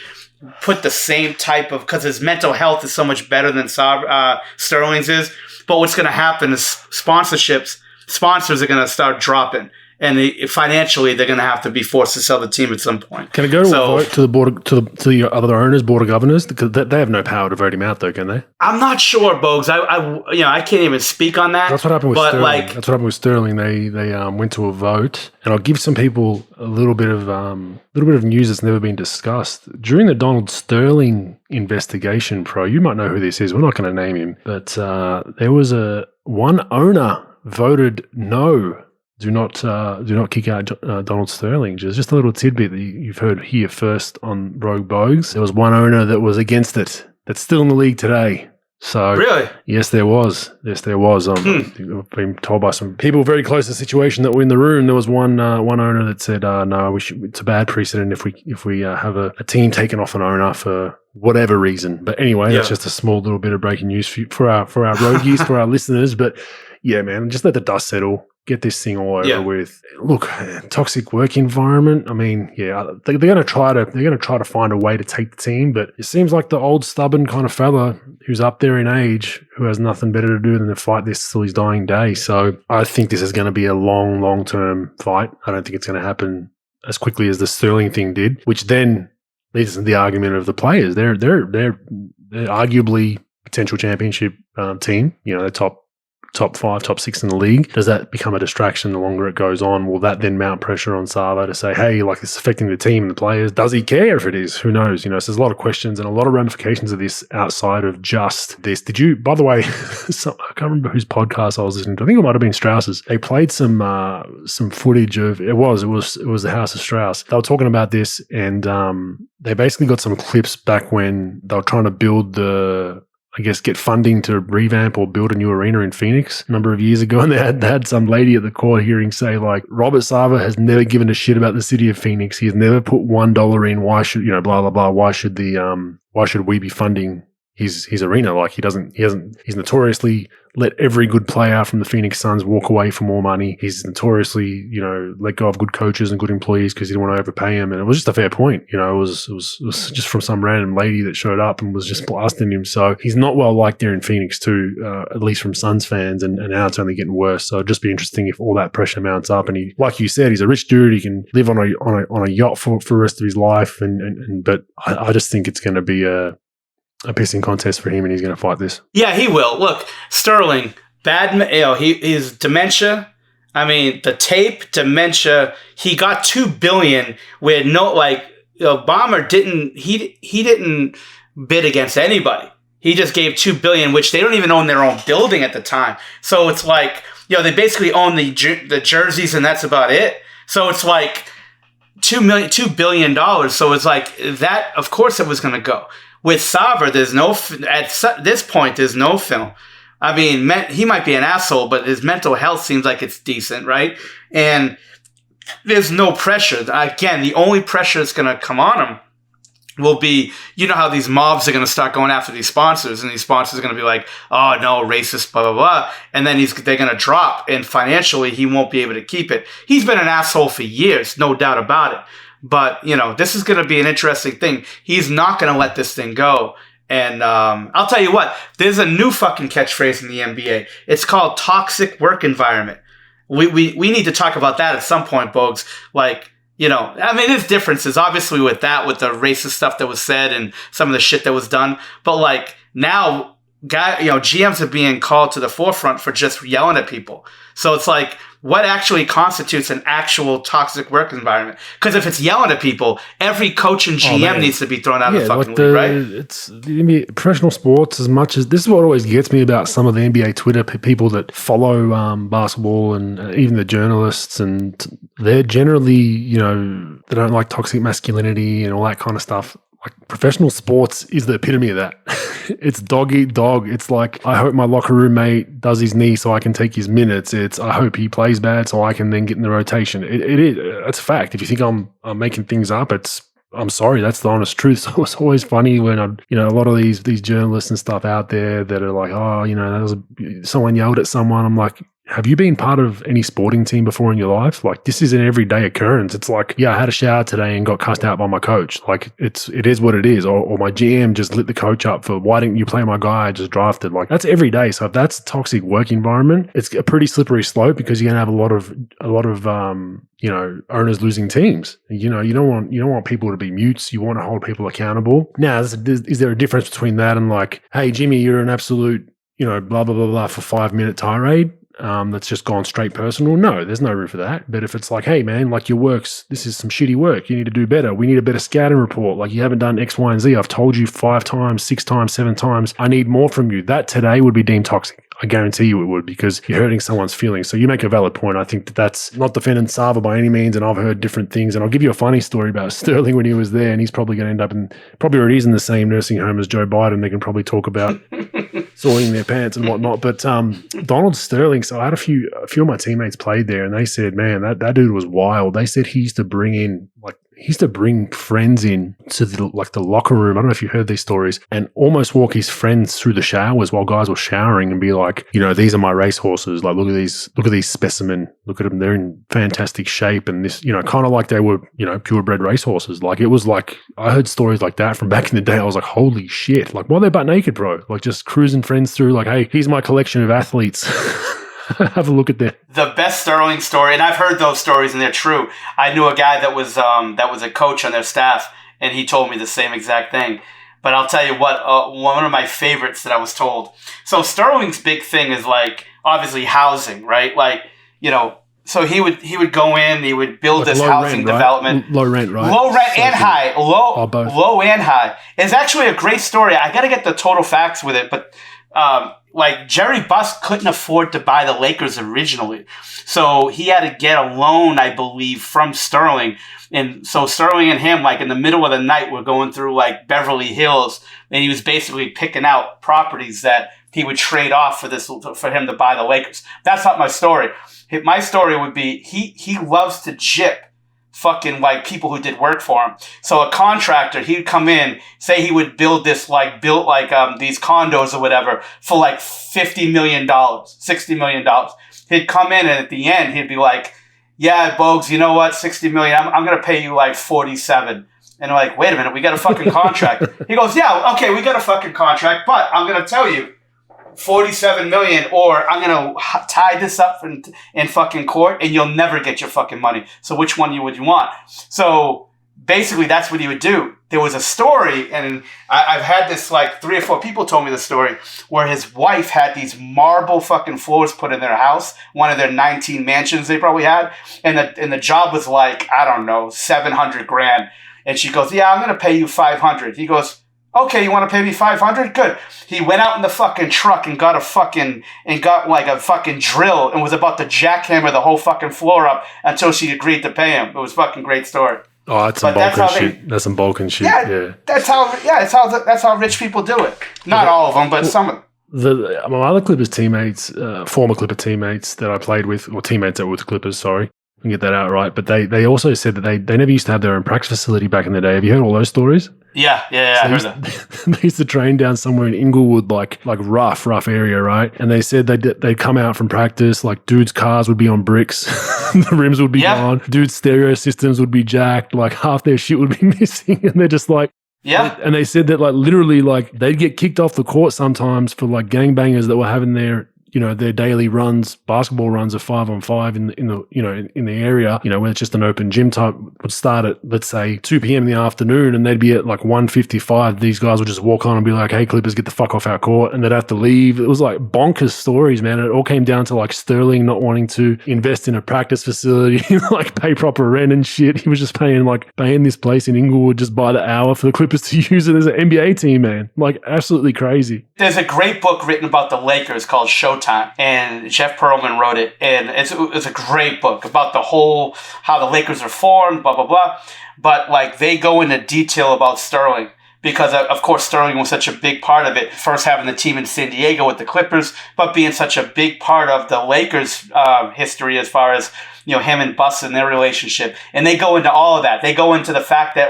put the same type of, because his mental health is so much better than Sterling's is. But what's going to happen is sponsors are going to start dropping. And financially, they're going to have to be forced to sell the team at some point. Can it go to a vote to the board, to the other owners, board of governors? Because they have no power to vote him out, though, can they? I'm not sure, Bogues. I can't even speak on that. That's what happened with Sterling. That's what happened with Sterling. They went to a vote, and I'll give some people a little bit of news that's never been discussed during the Donald Sterling investigation. Pro, you might know who this is. We're not going to name him, but there was one owner voted no do not kick out Donald Sterling. Just a little tidbit that you've heard here first on Rogue Bogues. There was one owner that was against it. That's still in the league today. So really, yes, there was. I've been told by some people very close to the situation that were in the room. There was one owner that said, "No, it's a bad precedent if we have a team taken off an owner for whatever reason." But anyway, that's just a small little bit of breaking news for our roguies, for our listeners. But yeah, man, just let the dust settle. Get this thing all over with. Look, toxic work environment. I mean, yeah, they're going to try to find a way to take the team, but it seems like the old stubborn kind of fella who's up there in age, who has nothing better to do than to fight this till his dying day. So I think this is going to be a long-term fight. I don't think it's going to happen as quickly as the Sterling thing did, which then leads to the argument of the players. They're arguably potential championship team. You know, they're top 5, top 6 in the league. Does that become a distraction the longer it goes on? Will that then mount pressure on Sava to say, hey, like it's affecting the team and the players? Does he care if it is? Who knows? You know, so there's a lot of questions and a lot of ramifications of this outside of just this. Did you, by the way, I can't remember whose podcast I was listening to. I think it might have been Strauss's. They played some footage of, it was the House of Strauss. They were talking about this and they basically got some clips back when they were trying to build get funding to revamp or build a new arena in Phoenix a number of years ago. And they had some lady at the court hearing say, like, Robert Sava has never given a shit about the city of Phoenix. He has never put $1 in. Why should, blah, blah, blah. Why should we be funding his arena? Like he's notoriously let every good player from the Phoenix Suns walk away for more money. He's notoriously, let go of good coaches and good employees because he didn't want to overpay him. And it was just a fair point. It was just from some random lady that showed up and was just blasting him. So he's not well liked there in Phoenix too, at least from Suns fans. And now it's only getting worse. So it'd just be interesting if all that pressure mounts up. And he, like you said, he's a rich dude. He can live on a yacht for the rest of his life. But I just think it's going to be a pissing contest for him, and he's going to fight this. Yeah, he will. Look, Sterling, he's dementia. I mean, the tape, dementia. He got $2 billion where Obama didn't bid against anybody. He just gave $2 billion, which they don't even own their own building at the time. So it's like, they basically own the jerseys, and that's about it. So it's like $2 billion. So it's like that. Of course, it was going to go. With Sava, at this point, there's no film. I mean, he might be an asshole, but his mental health seems like it's decent, right? And there's no pressure. Again, the only pressure that's going to come on him will be, how these mobs are going to start going after these sponsors, and these sponsors are going to be like, oh, no, racist, blah, blah, blah. And then they're going to drop, and financially, he won't be able to keep it. He's been an asshole for years, no doubt about it. But, this is going to be an interesting thing. He's not going to let this thing go. And I'll tell you what, there's a new fucking catchphrase in the NBA. It's called toxic work environment. We need to talk about that at some point, Bogues. There's differences, obviously, with the racist stuff that was said and some of the shit that was done. But, now, GMs are being called to the forefront for just yelling at people. So it's like, what actually constitutes an actual toxic work environment? Because if it's yelling at people, every coach and GM needs to be thrown out of the fucking league, right? It's the NBA, professional sports, as much as this is what always gets me about some of the NBA Twitter people that follow basketball and even the journalists, and they're generally, they don't like toxic masculinity and all that kind of stuff. Like, professional sports is the epitome of that. It's dog eat dog. It's like, I hope my locker room mate does his knee so I can take his minutes. It's, I hope he plays bad so I can then get in the rotation. It is. It's a fact. If you think I'm making things up, I'm sorry, that's the honest truth. So it's always funny when a lot of these journalists and stuff out there that are like, someone yelled at someone. I'm like, have you been part of any sporting team before in your life? Like, this is an everyday occurrence. It's like, I had a shower today and got cussed out by my coach. Like, it is what it is. Or my GM just lit the coach up for, why didn't you play my guy I just drafted? Like, that's every day. So if that's a toxic work environment, it's a pretty slippery slope, because you're going to have a lot of owners losing teams. You don't want people to be mutes. You want to hold people accountable. Now, is there a difference between that and like, hey, Jimmy, you're an absolute, blah, blah, blah, blah for 5-minute tirade? That's just gone straight personal. No, there's no room for that. But if it's like, hey man, like your work's, this is some shitty work. You need to do better. We need a better scouting report. Like, you haven't done X, Y, and Z. I've told you 5 times, 6 times, 7 times. I need more from you. That today would be deemed toxic. I guarantee you it would, because you're hurting someone's feelings. So you make a valid point. I think that's not defending Sava by any means, and I've heard different things. And I'll give you a funny story about Sterling when he was there, and he's probably going to end up in, probably already is in the same nursing home as Joe Biden. They can probably talk about soiling their pants and whatnot. But Donald Sterling, so I had a few of my teammates played there, and they said, man, that dude was wild. They said he used to bring friends in to the locker room. I don't know if you heard these stories, and almost walk his friends through the showers while guys were showering and be like, these are my racehorses. Like, look at these specimen. Look at them. They're in fantastic shape. And this, kind of like they were, purebred racehorses. Like, it was like, I heard stories like that from back in the day. I was like, holy shit. Like, why are they butt naked, bro? Like, just cruising friends through, like, hey, here's my collection of athletes. Have a look at that. The best Sterling story, and I've heard those stories, and they're true. I knew a guy that was a coach on their staff, and he told me the same exact thing. But I'll tell you what, one of my favorites that I was told. So Sterling's big thing is, like, obviously housing, right? Like, so he would go in, he would build like this housing development. Low rent, right? Low rent and high. Low and high. It's actually a great story. I got to get the total facts with it, but like Jerry Buss couldn't afford to buy the Lakers originally. So he had to get a loan, I believe, from Sterling. And so Sterling and him, like in the middle of the night, were going through like Beverly Hills, and he was basically picking out properties that he would trade off for him to buy the Lakers. That's not my story. My story would be he loves to gyp fucking like people who did work for him. So a contractor, he'd come in, say he would build these condos or whatever for like $50 million, $60 million. He'd come in, and at the end he'd be like, yeah, Bogues, you know what? $60 million. I'm going to pay you like 47. And they're like, wait a minute, we got a fucking contract. He goes, yeah, okay, we got a fucking contract, but I'm going to tell you, 47 million, or I'm going to tie this up in fucking court, and you'll never get your fucking money. So which one would you want? So basically that's what he would do. There was a story, and I've had this, like 3 or 4 people told me the story, where his wife had these marble fucking floors put in their house, one of their 19 mansions they probably had. And the job was like, I don't know, $700,000. And she goes, yeah, I'm going to pay you 500. He goes, okay, you want to pay me 500? Good. He went out in the fucking truck and got a fucking drill and was about to jackhammer the whole fucking floor up until she agreed to pay him. It was a fucking great story. Oh, that's some Balkan shit. That's some Balkan shit. Yeah. That's how rich people do it. Not all of them, but some of them. My other Clippers teammates, former Clipper teammates that I played with, or teammates that were with Clippers, sorry, I can get that out right. But they also said that they never used to have their own practice facility back in the day. Have you heard all those stories? Yeah, I heard that. They used to train down somewhere in Inglewood, like rough area, right? And they said they'd come out from practice, like dudes' cars would be on bricks, the rims would be gone, dudes' stereo systems would be jacked, like half their shit would be missing, and they're just like, yeah. And they said that like literally like they'd get kicked off the court sometimes for like gangbangers that were having their daily runs, basketball runs of 5-on-5 in the area, where it's just an open gym type, would start at, let's say, 2 p.m. in the afternoon, and they'd be at like 1:55. These guys would just walk on and be like, hey, Clippers, get the fuck off our court, and they'd have to leave. It was like bonkers stories, man. It all came down to like Sterling not wanting to invest in a practice facility, like pay proper rent and shit. He was just paying this place in Inglewood just by the hour for the Clippers to use it as an NBA team, man. Like, absolutely crazy. There's a great book written about the Lakers called Showtime, and Jeff Pearlman wrote it, and it's a great book about how the Lakers are formed, blah blah blah. But like they go into detail about Sterling, because of course Sterling was such a big part of it. First having the team in San Diego with the Clippers, but being such a big part of the Lakers' history as far as him and Buss and their relationship. And they go into all of that. They go into the fact that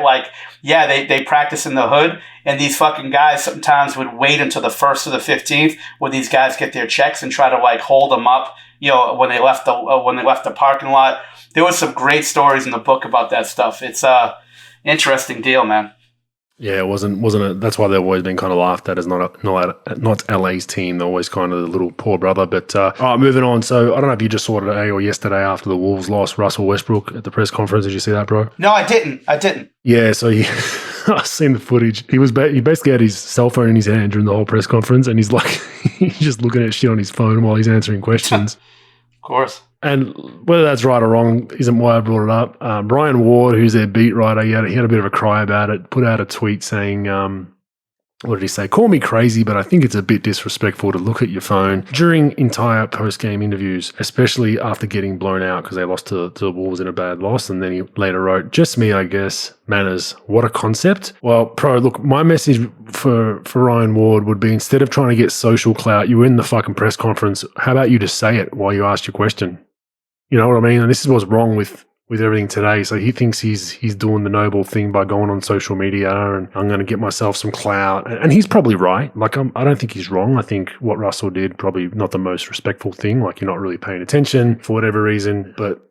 they practice in the hood, and these fucking guys sometimes would wait until the 1st or the 15th when these guys get their checks and try to like hold them up, when they left the parking lot. There was some great stories in the book about that stuff. It's a interesting deal, man. Yeah, it wasn't it? That's why they've always been kind of laughed at as not LA's team. They're always kind of the little poor brother. But all right, moving on. So I don't know if you just saw today or yesterday after the Wolves lost Russell Westbrook at the press conference. Did you see that, bro? No, I didn't. Yeah, so I've seen the footage. He basically had his cell phone in his hand during the whole press conference, and he's just looking at shit on his phone while he's answering questions. Of course. And whether that's right or wrong isn't why I brought it up. Brian Ward, who's their beat writer, he had a bit of a cry about it, put out a tweet saying what did he say? Call me crazy, but I think it's a bit disrespectful to look at your phone during entire post-game interviews, especially after getting blown out because they lost to the Wolves in a bad loss. And then he later wrote, just me, I guess. Manners. What a concept. Well, Pro, look, my message for Ryan Ward would be, instead of trying to get social clout, you were in the fucking press conference. How about you just say it while you asked your question? You know what I mean? And this is what's wrong with everything today. So he thinks he's doing the noble thing by going on social media and I'm going to get myself some clout. And he's probably right. Like, I don't think he's wrong. I think what Russell did, probably not the most respectful thing. Like, you're not really paying attention for whatever reason. But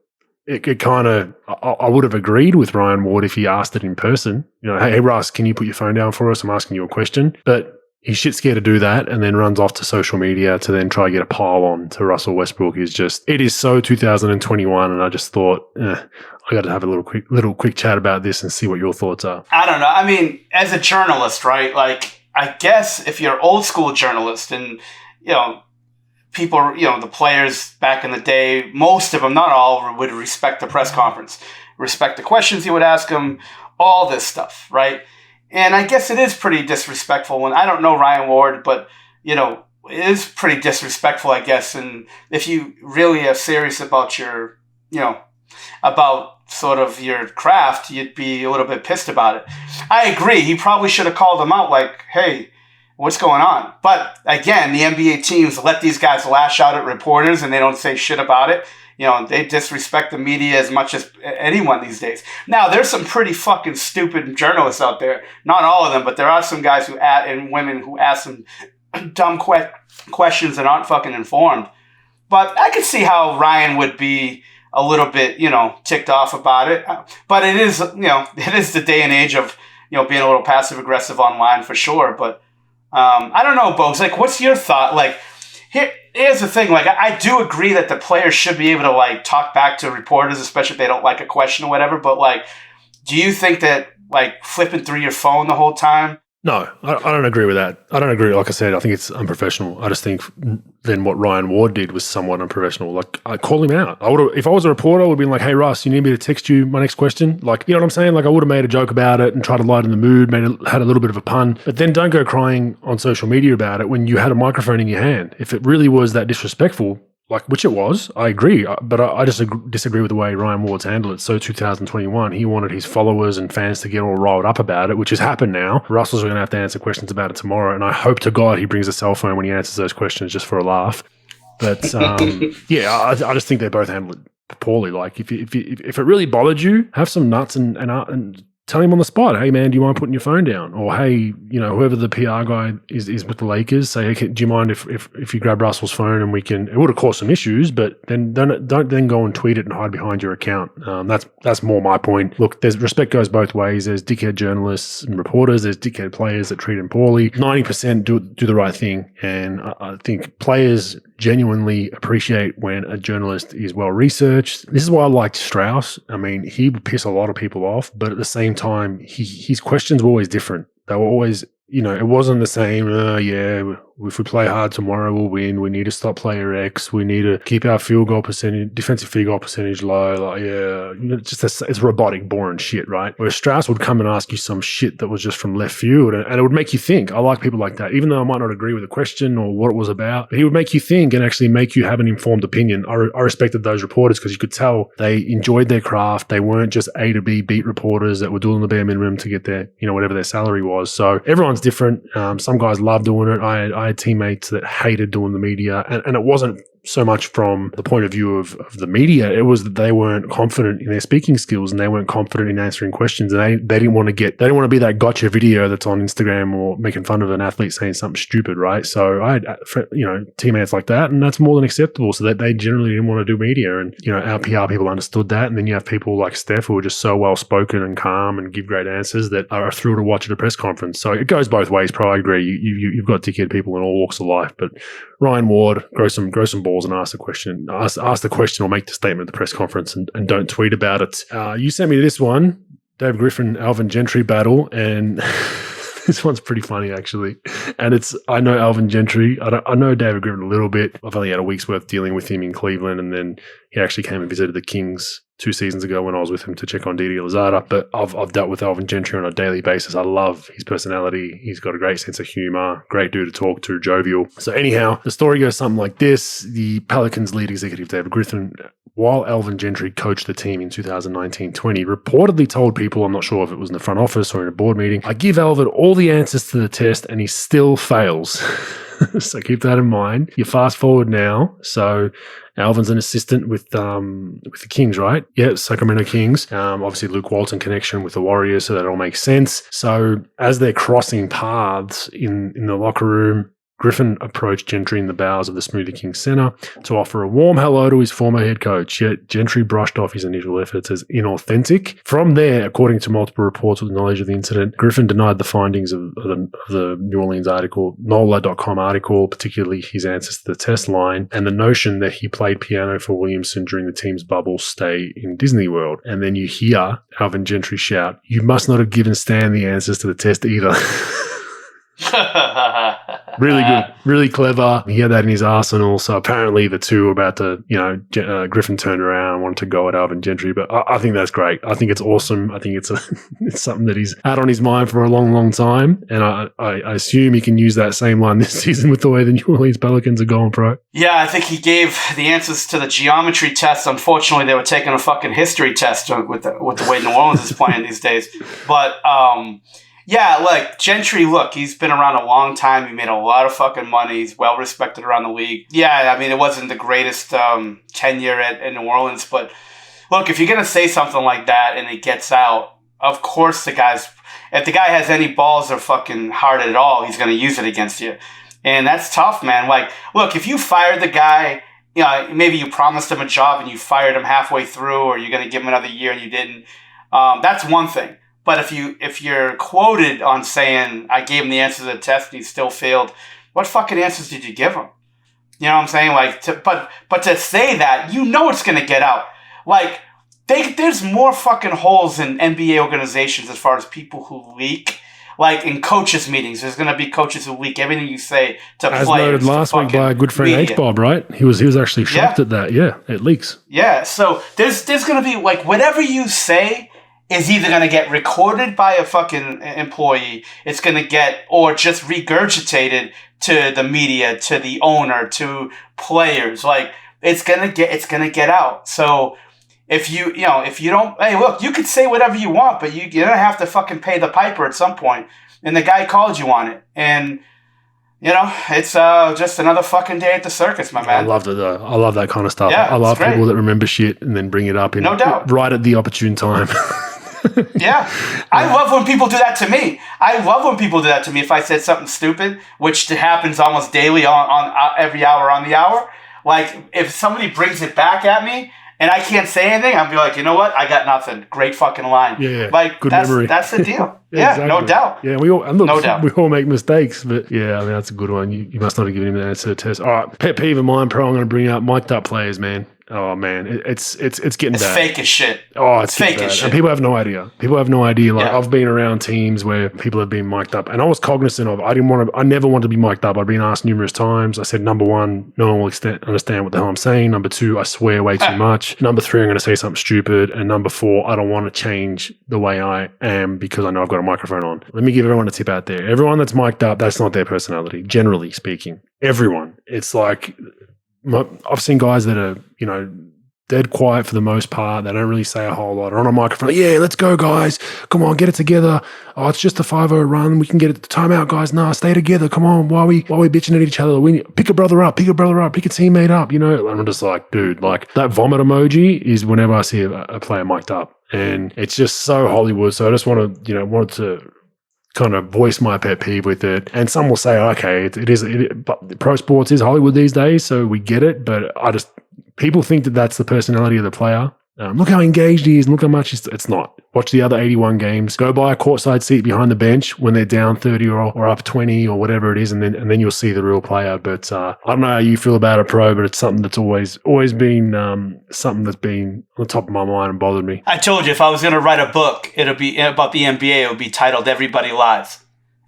it kind of, I would have agreed with Ryan Ward if he asked it in person. You know, hey, Russ, can you put your phone down for us? I'm asking you a question. But he's shit scared to do that and then runs off to social media to then try to get a pile on to Russell Westbrook. It is so 2021. And I just thought, I got to have a little quick chat about this and see what your thoughts are. I don't know. I mean, as a journalist, right? Like, I guess if you're old school journalist and, you know, people, you know, the players back in the day, most of them, not all, would respect the press conference, respect the questions you would ask them, all this stuff, right? And I guess it is pretty disrespectful. And I don't know Ryan Ward, but, you know, it is pretty disrespectful, I guess. And if you really are serious about your, you know, about sort of your craft, you'd be a little bit pissed about it. I agree. He probably should have called them out like, hey, what's going on? But again, the NBA teams let these guys lash out at reporters and they don't say shit about it. You know, they disrespect the media as much as anyone these days. Now, there's some pretty fucking stupid journalists out there. Not all of them, but there are some guys and women who ask some dumb questions and aren't fucking informed. But I could see how Ryan would be a little bit, you know, ticked off about it. But it is, you know, it is the day and age of, you know, being a little passive aggressive online for sure. But I don't know, Bogues. Like, what's your thought? Like, here's the thing. Like, I do agree that the players should be able to, like, talk back to reporters, especially if they don't like a question or whatever. But, like, do you think that, like, flipping through your phone the whole time? No, I don't agree with that. I don't agree. Like I said, I think it's unprofessional. I just think then what Ryan Ward did was somewhat unprofessional. Like, I called him out. If I was a reporter, I would have been like, hey, Russ, you need me to text you my next question? Like, you know what I'm saying? Like, I would have made a joke about it and tried to lighten the mood, had a little bit of a pun. But then don't go crying on social media about it when you had a microphone in your hand. If it really was that disrespectful, like, which it was, I agree. But I just disagree with the way Ryan Ward's handled it. So 2021, he wanted his followers and fans to get all riled up about it, which has happened now. Russell's going to have to answer questions about it tomorrow. And I hope to God he brings a cell phone when he answers those questions just for a laugh. But yeah, I just think they both handled it poorly. Like, if it really bothered you, have some nuts and tell him on the spot, hey, man, do you mind putting your phone down? Or, hey, you know, whoever the PR guy is with the Lakers, say, hey, do you mind if you grab Russell's phone and we can – it would have caused some issues, but then don't then go and tweet it and hide behind your account. That's more my point. Look, respect goes both ways. There's dickhead journalists and reporters. There's dickhead players that treat him poorly. 90% do the right thing. And I think players genuinely appreciate when a journalist is well-researched. This is why I liked Strauss. I mean, he would piss a lot of people off, but at the same time, his questions were always different. They were always, you know, it wasn't the same, yeah, if we play hard tomorrow, we'll win. We need to stop player X. We need to keep our defensive field goal percentage low. Like, yeah, you know, it's robotic, boring shit, right? Where Strauss would come and ask you some shit that was just from left field, and it would make you think. I like people like that, even though I might not agree with the question or what it was about. But he would make you think and actually make you have an informed opinion. I respected those reporters because you could tell they enjoyed their craft. They weren't just A to B beat reporters that were doing the bare minimum to get their, you know, whatever their salary was. So everyone's different. Some guys love doing it. I had teammates that hated doing the media, and it wasn't so much from the point of view of the media. It was that they weren't confident in their speaking skills and they weren't confident in answering questions, and they didn't want to be that gotcha video that's on Instagram or making fun of an athlete saying something stupid, right? So I had, you know, teammates like that, and that's more than acceptable. So that they generally didn't want to do media, and, you know, our PR people understood that. And then you have people like Steph who are just so well spoken and calm and give great answers that are thrilled to watch at a press conference. So it goes both ways. Probably agree. You've got dickhead people in all walks of life, but Ryan Ward, grow some balls and ask the question. Ask the question or make the statement at the press conference, and don't tweet about it. You sent me this one, Dave Griffin, Alvin Gentry battle, and this one's pretty funny actually. And I know Alvin Gentry. I know David Griffin a little bit. I've only had a week's worth dealing with him in Cleveland, and then He actually came and visited the Kings 2 seasons ago when I was with him to check on Didi Lozada. But I've dealt with Alvin Gentry on a daily basis. I love his personality. He's got a great sense of humor, great dude to talk to, jovial. So anyhow, the story goes something like this. The Pelicans lead executive David Griffin, while Alvin Gentry coached the team in 2019-20, reportedly told people, I'm not sure if it was in the front office or in a board meeting, I give Alvin all the answers to the test and he still fails. So keep that in mind. You fast forward now. So Alvin's an assistant with the Kings, right? Yeah, Sacramento Kings. Obviously, Luke Walton connection with the Warriors, so that all makes sense. So as they're crossing paths in the locker room, Griffin approached Gentry in the bowels of the Smoothie King Center to offer a warm hello to his former head coach, yet Gentry brushed off his initial efforts as inauthentic. From there, according to multiple reports with knowledge of the incident, Griffin denied the findings of the New Orleans article, NOLA.com article, particularly his answers to the test line, and the notion that he played piano for Williamson during the team's bubble stay in Disney World. And then you hear Alvin Gentry shout, "You must not have given Stan the answers to the test either." Really good, really clever. He had that in his arsenal. So apparently the two were about to, Griffin turned around and wanted to go at Alvin Gentry. But I think that's great. I think it's awesome. I think it's it's something that he's had on his mind for a long, long time. And I assume he can use that same line this season with the way the New Orleans Pelicans are going pro. Yeah, I think he gave the answers to the geometry test. Unfortunately, they were taking a fucking history test with the way New Orleans is playing these days. But yeah, like Gentry, he's been around a long time. He made a lot of fucking money. He's well respected around the league. Yeah, I mean, it wasn't the greatest tenure in New Orleans, but look, if you're going to say something like that and it gets out, of course if the guy has any balls or fucking heart at all, he's going to use it against you. And that's tough, man. Like, look, if you fired the guy, maybe you promised him a job and you fired him halfway through, or you're going to give him another year and you didn't, that's one thing. But if you're quoted on saying, I gave him the answers to the test and he still failed, what fucking answers did you give him? You know what I'm saying? Like, but to say that, it's going to get out. Like, there's more fucking holes in NBA organizations as far as people who leak. Like, in coaches' meetings, there's going to be coaches who leak everything you say to players. As noted last week by a good friend H-Bob, right? He was actually shocked at that. Yeah, it leaks. Yeah, so there's going to be, like, whatever you say is either going to get recorded by a fucking employee, it's going to get, or just regurgitated to the media, to the owner, to players. Like, it's going to get out. So if you don't, hey, look, you could say whatever you want, but you're going to have to fucking pay the piper at some point. And the guy called you on it. And, it's just another fucking day at the circus, my man. I loved it, though. I love that kind of stuff. Yeah, I love people that remember shit and then bring it up no doubt. Right at the opportune time. Yeah. I love when people do that to me. If I said something stupid, which happens almost daily on every hour on the hour. Like, if somebody brings it back at me and I can't say anything, I'll be like, you know what? I got nothing. Great fucking line. Yeah. Like, good memory. That's the deal. Yeah, exactly. No doubt. Yeah, no doubt. We all make mistakes, but yeah, I mean, that's a good one. You must not have given him the answer to the test. All right, pet peeve of mine, pro, I'm going to bring up mic'd up players, man. Oh man, it's getting bad. It's fake as shit. Oh, it's fake as shit. And people have no idea. Like, I've been around teams where people have been mic'd up, and I was cognizant of. I never wanted to be mic'd up. I've been asked numerous times. I said, number one, no one will understand what the hell I'm saying. Number two, I swear way too much. Number three, I'm going to say something stupid. And number four, I don't want to change the way I am because I know I've got a microphone on. Let me give everyone a tip out there. Everyone that's mic'd up, that's not their personality. Generally speaking, everyone. It's like, I've seen guys that are, dead quiet for the most part. They don't really say a whole lot. Or on a microphone, yeah, let's go, guys. Come on, get it together. Oh, it's just a 5-0 run. We can get it to timeout, guys. Nah, stay together. Come on. Why are we bitching at each other? Pick a brother up. Pick a teammate up. And I'm just like, dude, like that vomit emoji is whenever I see a player mic'd up. And it's just so Hollywood. So I just wanted to kind of voice my pet peeve with it. And some will say, okay, but pro sports is Hollywood these days, so we get it. But people think that that's the personality of the player. Look how engaged he is, and look how much it's not. Watch the other 81 games. Go buy a courtside seat behind the bench when they're down 30 or up 20 or whatever it is, and then you'll see the real player. But I don't know how you feel about it, pro, but it's something that's always been something that's been on the top of my mind and bothered me. I told you, if I was going to write a book, it'll be about the NBA. It would be titled "Everybody Lies."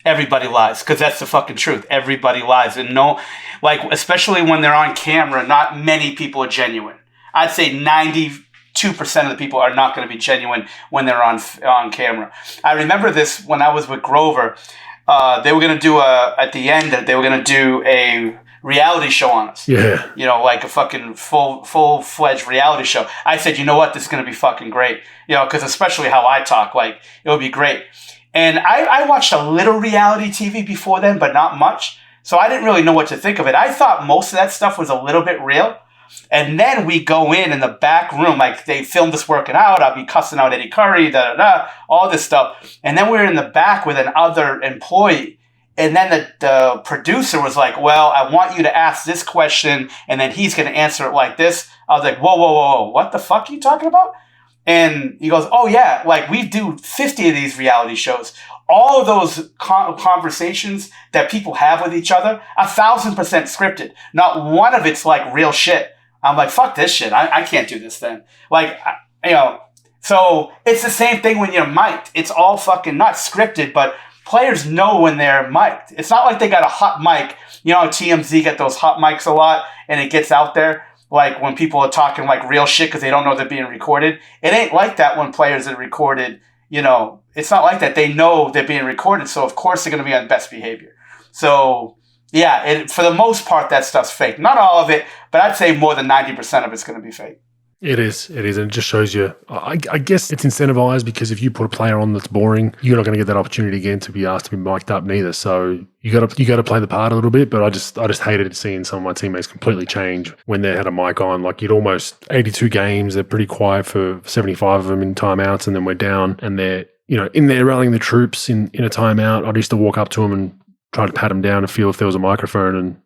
Everybody lies, because that's the fucking truth. Everybody lies, and especially when they're on camera, not many people are genuine. I'd say 92% of the people are not going to be genuine when they're on camera. I remember this when I was with Grover. They were going to do at the end, they were going to do a reality show on us. Yeah. You know, like a fucking full-fledged reality show. I said, you know what? This is going to be fucking great. You know, because especially how I talk, like, it would be great. And I watched a little reality TV before then, but not much. So I didn't really know what to think of it. I thought most of that stuff was a little bit real. And then we go in the back room, like they filmed us working out. I'll be cussing out Eddie Curry, all this stuff. And then we're in the back with another employee. And then the producer was like, well, I want you to ask this question, and then he's going to answer it like this. I was like, whoa, what the fuck are you talking about? And he goes, oh, yeah, like we do 50 of these reality shows. All of those conversations that people have with each other, 1,000% scripted. Not one of it's like real shit. I'm like, fuck this shit. I can't do this then. Like, you know, so it's the same thing when you're mic'd. It's all fucking not scripted, but players know when they're mic'd. It's not like they got a hot mic. You know, TMZ get those hot mics a lot, and it gets out there. Like when people are talking like real shit because they don't know they're being recorded. It ain't like that when players are recorded. You know, it's not like that. They know they're being recorded, so of course they're going to be on best behavior. So, yeah, for the most part, that stuff's fake. Not all of it, but I'd say more than 90% of it's going to be fake. It is, and it just shows you. I guess it's incentivized because if you put a player on that's boring, you're not going to get that opportunity again to be asked to be mic'd up neither. So you got to play the part a little bit. But I just hated seeing some of my teammates completely change when they had a mic on. Like you'd almost 82 games, they're pretty quiet for 75 of them in timeouts, and then we're down, and they're in there rallying the troops in a timeout. I used to walk up to them and try to pat them down and feel if there was a microphone and.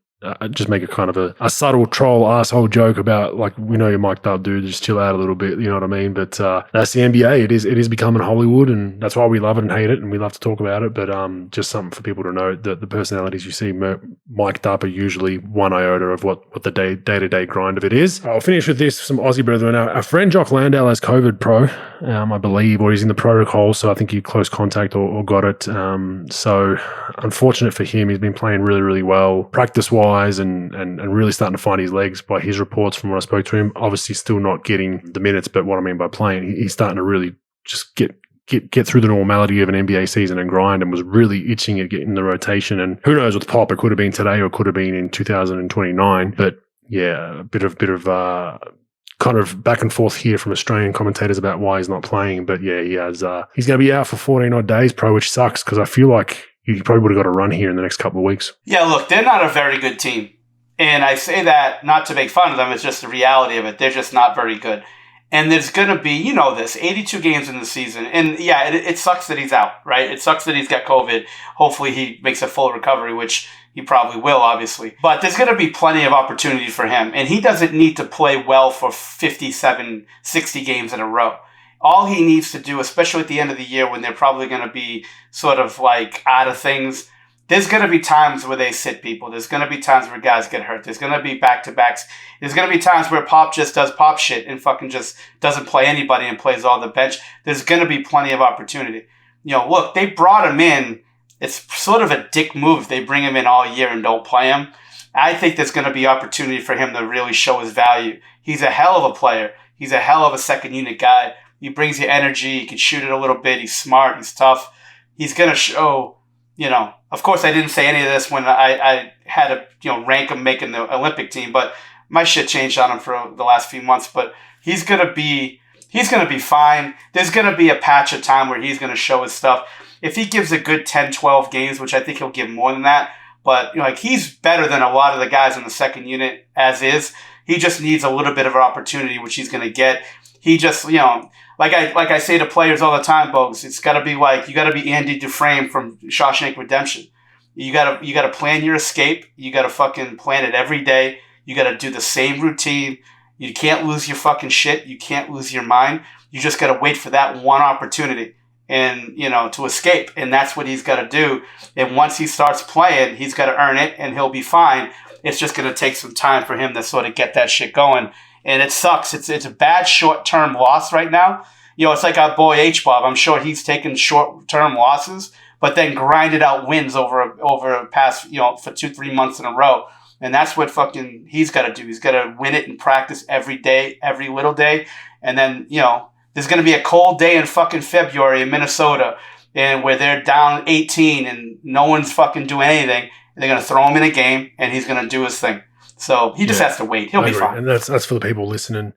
Just make a kind of a subtle troll asshole joke about like, we know you're mic'd up, dude, just chill out a little bit, you know what I mean? But that's the NBA. It is becoming Hollywood, and that's why we love it and hate it, and we love to talk about it. But just something for people to know that the personalities you see mic'd up are usually one iota of what the day-to-day grind of it is. I'll finish with this, some Aussie brethren. Our friend Jock Landale has COVID pro, I believe, or he's in the protocol, so I think he close contact or got it. So unfortunate for him. He's been playing really, really well, practice-wise, and really starting to find his legs by his reports from when I spoke to him. Obviously still not getting the minutes, but what I mean by playing, he's starting to really just get through the normality of an NBA season and grind, and was really itching to get in the rotation. And who knows with Pop, it could have been today or it could have been in 2029. But yeah, a bit of kind of back and forth here from Australian commentators about why he's not playing. But yeah, he's going to be out for 14 odd days, pro, which sucks because I feel like he probably would have got a run here in the next couple of weeks. Yeah, look, they're not a very good team. And I say that not to make fun of them. It's just the reality of it. They're just not very good. And there's going to be, 82 games in the season. And yeah, it sucks that he's out, right? It sucks that he's got COVID. Hopefully he makes a full recovery, which he probably will, obviously. But there's going to be plenty of opportunity for him. And he doesn't need to play well for 57, 60 games in a row. All he needs to do, especially at the end of the year when they're probably going to be sort of like out of things, there's going to be times where they sit people. There's going to be times where guys get hurt. There's going to be back-to-backs. There's going to be times where Pop just does Pop shit and fucking just doesn't play anybody and plays all the bench. There's going to be plenty of opportunity. Look, they brought him in. It's sort of a dick move. They bring him in all year and don't play him. I think there's going to be opportunity for him to really show his value. He's a hell of a player. He's a hell of a second-unit guy. He brings you energy. He can shoot it a little bit. He's smart. He's tough. He's going to show, of course I didn't say any of this when I had to, rank him making the Olympic team, but my shit changed on him for the last few months. But he's going to be fine. There's going to be a patch of time where he's going to show his stuff. If he gives a good 10, 12 games, which I think he'll give more than that, but he's better than a lot of the guys in the second unit as is. He just needs a little bit of an opportunity, which he's going to get. He just, like I say to players all the time, Bogues, it's got to be like, you got to be Andy Dufresne from Shawshank Redemption. You got to plan your escape. You got to fucking plan it every day. You got to do the same routine. You can't lose your fucking shit. You can't lose your mind. You just got to wait for that one opportunity and, to escape. And that's what he's got to do. And once he starts playing, he's got to earn it and he'll be fine. It's just going to take some time for him to sort of get that shit going. And it sucks. It's a bad short-term loss right now. It's like our boy H-Bob. I'm sure he's taken short-term losses, but then grinded out wins over past, for 2-3 months in a row. And that's what fucking he's got to do. He's got to win it in practice every day, every little day. And then, there's going to be a cold day in fucking February in Minnesota and where they're down 18 and no one's fucking doing anything. They're going to throw him in a game and he's going to do his thing. So he just has to wait. He'll be fine. And that's for the people listening.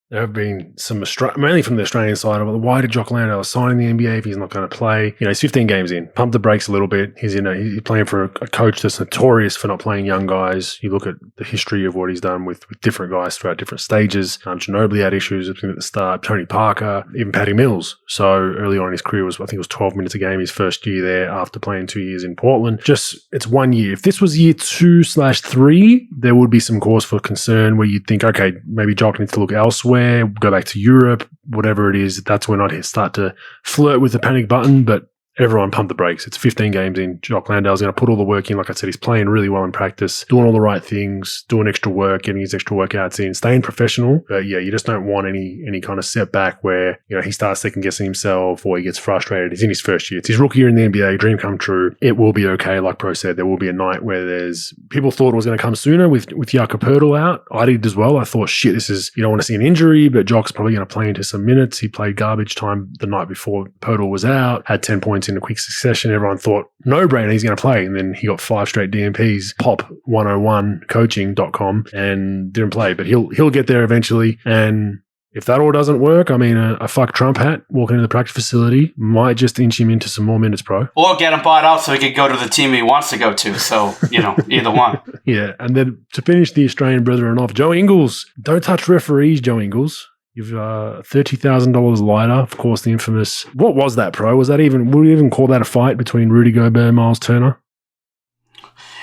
There have been some, mainly from the Australian side, of why did Jock Landale sign in the NBA if he's not going to play? He's 15 games in. Pump the brakes a little bit. He's playing for a coach that's notorious for not playing young guys. You look at the history of what he's done with different guys throughout different stages. Ginobili had issues at the start. Tony Parker, even Patty Mills. So early on in his career I think it was 12 minutes a game his first year there after playing 2 years in Portland. It's 1 year. If this was year 2/3, there would be some cause for concern where you'd think, okay, maybe Jock needs to look elsewhere. Go back to Europe, whatever it is. That's when I'd start to flirt with the panic button, but everyone pump the brakes. It's 15 games in. Jock Landale's going to put all the work in. Like I said, he's playing really well in practice, doing all the right things, doing extra work, getting his extra workouts in, staying professional. But yeah, you just don't want any kind of setback where, he starts second guessing himself or he gets frustrated. He's in his first year. It's his rookie year in the NBA, dream come true. It will be okay. Like Pro said, there will be a night where people thought it was going to come sooner with Jakob Poeltl out. I did as well. I thought, shit, you don't want to see an injury, but Jock's probably going to play into some minutes. He played garbage time the night before Poeltl was out, had 10 points in a quick succession. Everyone thought, no brainer, he's going to play. And then he got 5 straight DMPs, pop101coaching.com, and didn't play. But he'll get there eventually. And if that all doesn't work, a fuck Trump hat walking into the practice facility might just inch him into some more minutes, pro. Or get him bought out so he could go to the team he wants to go to. So, either one. Yeah. And then to finish the Australian brethren off, Joe Ingles. Don't touch referees, Joe Ingles. You've $30,000 lighter, of course, the infamous. What was that, pro? Would we even call that a fight between Rudy Gobert and Miles Turner?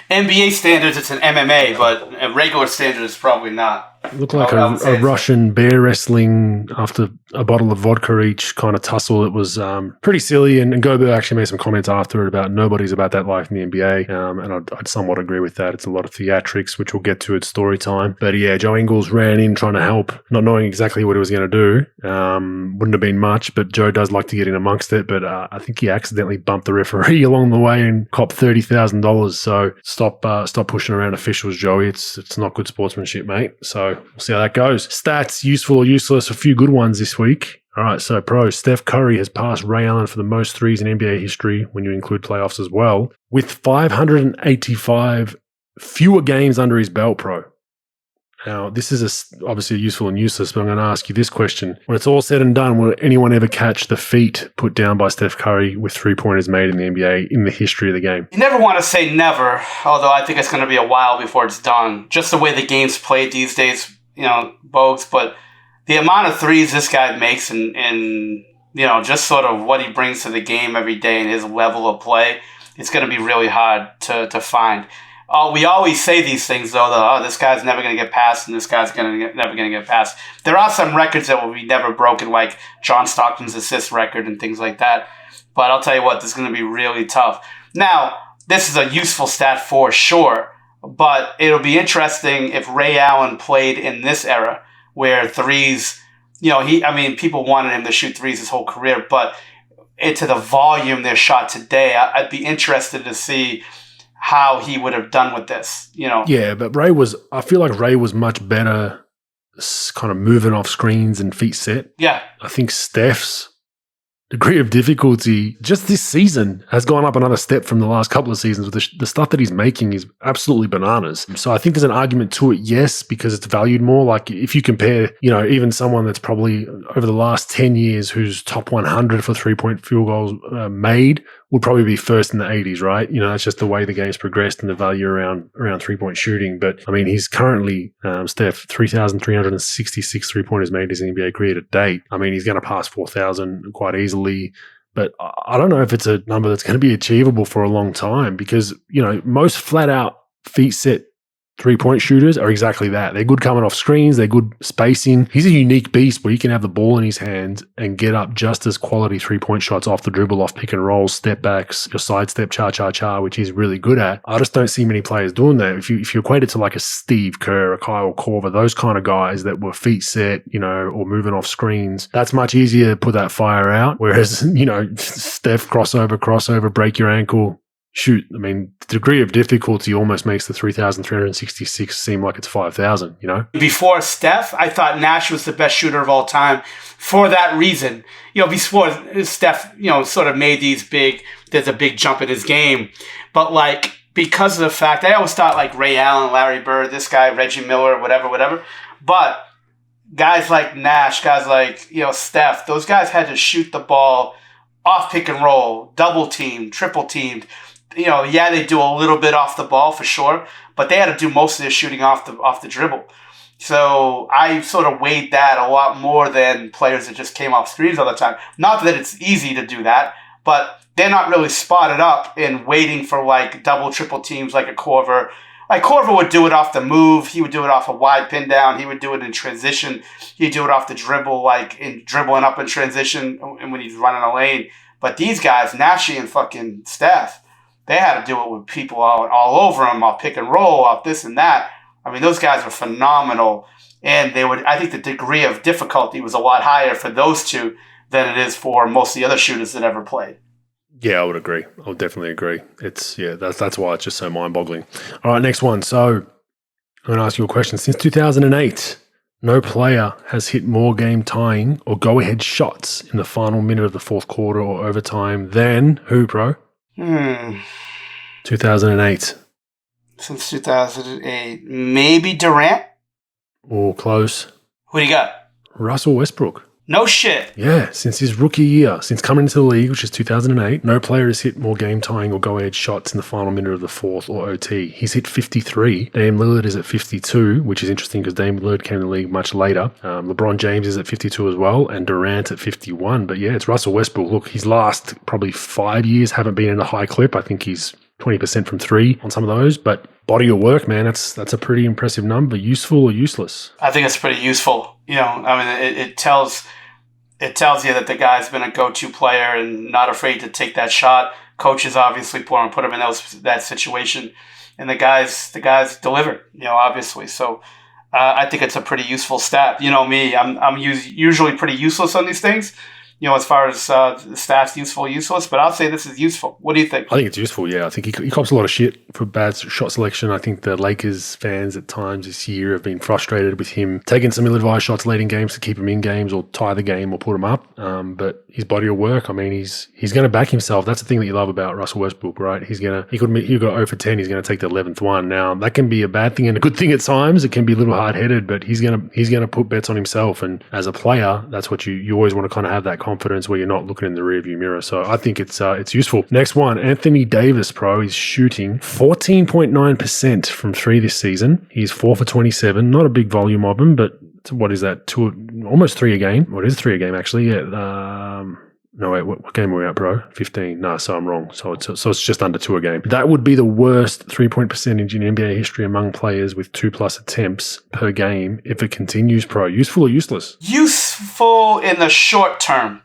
NBA standards, it's an MMA, but a regular standard is probably not. It looked like a Russian bear wrestling after a bottle of vodka each kind of tussle. It was pretty silly, and Gobert actually made some comments after it about nobody's about that life in the NBA, and I'd somewhat agree with that. It's a lot of theatrics, which we'll get to at story time. But yeah, Joe Ingles ran in trying to help, not knowing exactly what he was going to do. Wouldn't have been much, but Joe does like to get in amongst it, but I think he accidentally bumped the referee along the way and copped $30,000. So stop pushing around officials, Joey. It's not good sportsmanship, mate. So we'll see how that goes. Stats, useful or useless, a few good ones this week. All right, so pro, Steph Curry has passed Ray Allen for the most threes in NBA history when you include playoffs as well, with 585 fewer games under his belt, pro. Now, this is obviously useful and useless, but I'm going to ask you this question. When it's all said and done, will anyone ever catch the feat put down by Steph Curry with 3-pointers made in the NBA in the history of the game? You never want to say never, although I think it's going to be a while before it's done. Just the way the game's played these days, Bogues, but the amount of threes this guy makes and just sort of what he brings to the game every day and his level of play, it's going to be really hard to find. We always say these things, though, this guy's never going to get past and this guy's never going to get past. There are some records that will be never broken, like John Stockton's assist record and things like that. But I'll tell you what, this is going to be really tough. Now, this is a useful stat for sure, but it'll be interesting if Ray Allen played in this era where threes, people wanted him to shoot threes his whole career, but into the volume they're shot today, I'd be interested to see how he would have done with this, Yeah, but I feel like Ray was much better kind of moving off screens and feet set. Yeah. I think Steph's degree of difficulty just this season has gone up another step from the last couple of seasons. With the stuff that he's making is absolutely bananas. So I think there's an argument to it, yes, because it's valued more. Like if you compare, even someone that's probably over the last 10 years who's top 100 for 3-point field goals made would probably be first in the 80s, right? That's just the way the game's progressed and the value around 3-point shooting. But he's currently, Steph, 3,366 3-pointers made his NBA career to date. He's going to pass 4,000 quite easily. But I don't know if it's a number that's going to be achievable for a long time because, most flat out feet set 3-point shooters are exactly that. They're good coming off screens. They're good spacing. He's a unique beast where he can have the ball in his hands and get up just as quality 3-point shots off the dribble, off pick and rolls, step backs, your sidestep, cha-cha-cha, which he's really good at. I just don't see many players doing that. If you equate it to like a Steve Kerr, a Kyle Korver, those kind of guys that were feet set, or moving off screens, that's much easier to put that fire out. Whereas, Steph crossover, break your ankle, shoot, I mean, the degree of difficulty almost makes the 3,366 seem like it's 5,000, you know? Before Steph, I thought Nash was the best shooter of all time for that reason. Before Steph, sort of made there's a big jump in his game. But like, because of the fact, I always thought like Ray Allen, Larry Bird, this guy, Reggie Miller, whatever. But guys like Nash, guys like, Steph, those guys had to shoot the ball off pick and roll, double teamed, triple teamed. They do a little bit off the ball for sure, but they had to do most of their shooting off the dribble. So I sort of weighed that a lot more than players that just came off screens all the time. Not that it's easy to do that, but they're not really spotted up and waiting for like double, triple teams like a Korver. Like Korver would do it off the move. He would do it off a wide pin down. He would do it in transition. He'd do it off the dribble, like in dribbling up in transition and when he's running a lane. But these guys, Nashi and fucking Steph, they had to do it with people all over them, off pick and roll, off this and that. I mean, those guys were phenomenal. And I think the degree of difficulty was a lot higher for those two than it is for most of the other shooters that ever played. Yeah, I would agree. I would definitely agree. That's why it's just so mind-boggling. All right, next one. So I'm going to ask you a question. Since 2008, no player has hit more game-tying or go-ahead shots in the final minute of the fourth quarter or overtime than who, bro? 2008. Since 2008. Maybe Durant? Or close. Who do you got? Russell Westbrook. No shit. Yeah, since his rookie year, since coming into the league, which is 2008, no player has hit more game-tying or go-ahead shots in the final minute of the fourth or OT. He's hit 53. Dame Lillard is at 52, which is interesting because Dame Lillard came to the league much later. LeBron James is at 52 as well, and Durant at 51. But yeah, it's Russell Westbrook. Look, his last probably 5 years haven't been in a high clip. I think he's 20% from three on some of those, but body of work, man, that's a pretty impressive number. Useful or useless? I think it's pretty useful. It tells you that the guy's been a go-to player and not afraid to take that shot. Coaches obviously put him in that situation, and the guys delivered. Obviously. So I think it's a pretty useful stat. Me, I'm usually pretty useless on these things. As far as the stats, useful, useless, but I'll say this is useful. What do you think? I think it's useful, yeah. I think he cops a lot of shit for bad shot selection. I think the Lakers fans at times this year have been frustrated with him taking some ill-advised shots late in games to keep him in games or tie the game or put him up. But his body of work, I mean, he's going to back himself. That's the thing that you love about Russell Westbrook, right? He go 0 for 10, he's going to take the 11th one. Now, that can be a bad thing and a good thing at times. It can be a little hard-headed, but he's going to put bets on himself. And as a player, that's what you always want to kind of have that confidence where you're not looking in the rearview mirror. So I think it's useful. Next one, Anthony Davis, bro, is shooting 14.9% from three this season. He's 4 for 27. Not a big volume of him, but what is that? Almost 3 a game. What is 3 a game actually? Yeah. No, wait, what game are we at, bro? 15. No, so I'm wrong. So it's just under 2 a game. That would be the worst 3-point percentage in NBA history among players with 2+ attempts per game if it continues, pro. Useful or useless? Useful in the short term.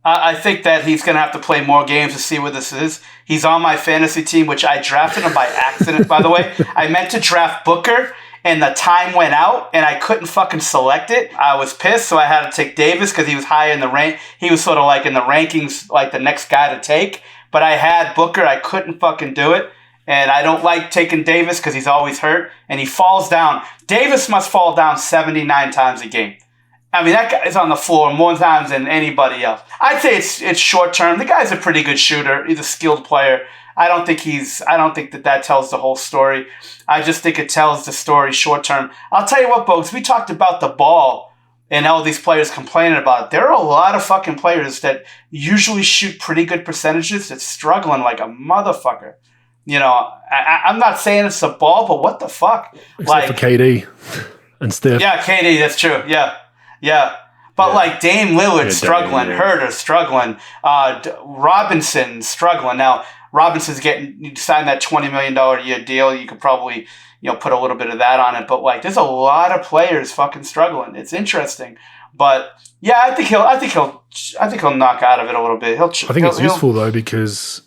I think that he's going to have to play more games to see where this is. He's on my fantasy team, which I drafted him by accident, by the way. I meant to draft Booker, and the time went out, and I couldn't fucking select it. I was pissed, so I had to take Davis because he was higher in the rank. He was sort of like in the rankings, like the next guy to take. But I had Booker. I couldn't fucking do it. And I don't like taking Davis because he's always hurt, and he falls down. Davis must fall down 79 times a game. I mean, that guy's on the floor more times than anybody else. I'd say it's short term. The guy's a pretty good shooter. He's a skilled player. I don't think that tells the whole story. I just think it tells the story short term. I'll tell you what, Bogues, we talked about the ball and all these players complaining about it. There are a lot of fucking players that usually shoot pretty good percentages that's struggling like a motherfucker. I'm not saying it's the ball, but what the fuck? Except for KD and Steph. Yeah, KD, that's true. Yeah. But like Dame Lillard struggling, Herter struggling, Robinson struggling. Now, Robinson's signed that $20 million a year deal. You could probably, put a little bit of that on it. But like, there's a lot of players fucking struggling. It's interesting. But yeah, I think he'll knock out of it a little bit. I think it's useful though, because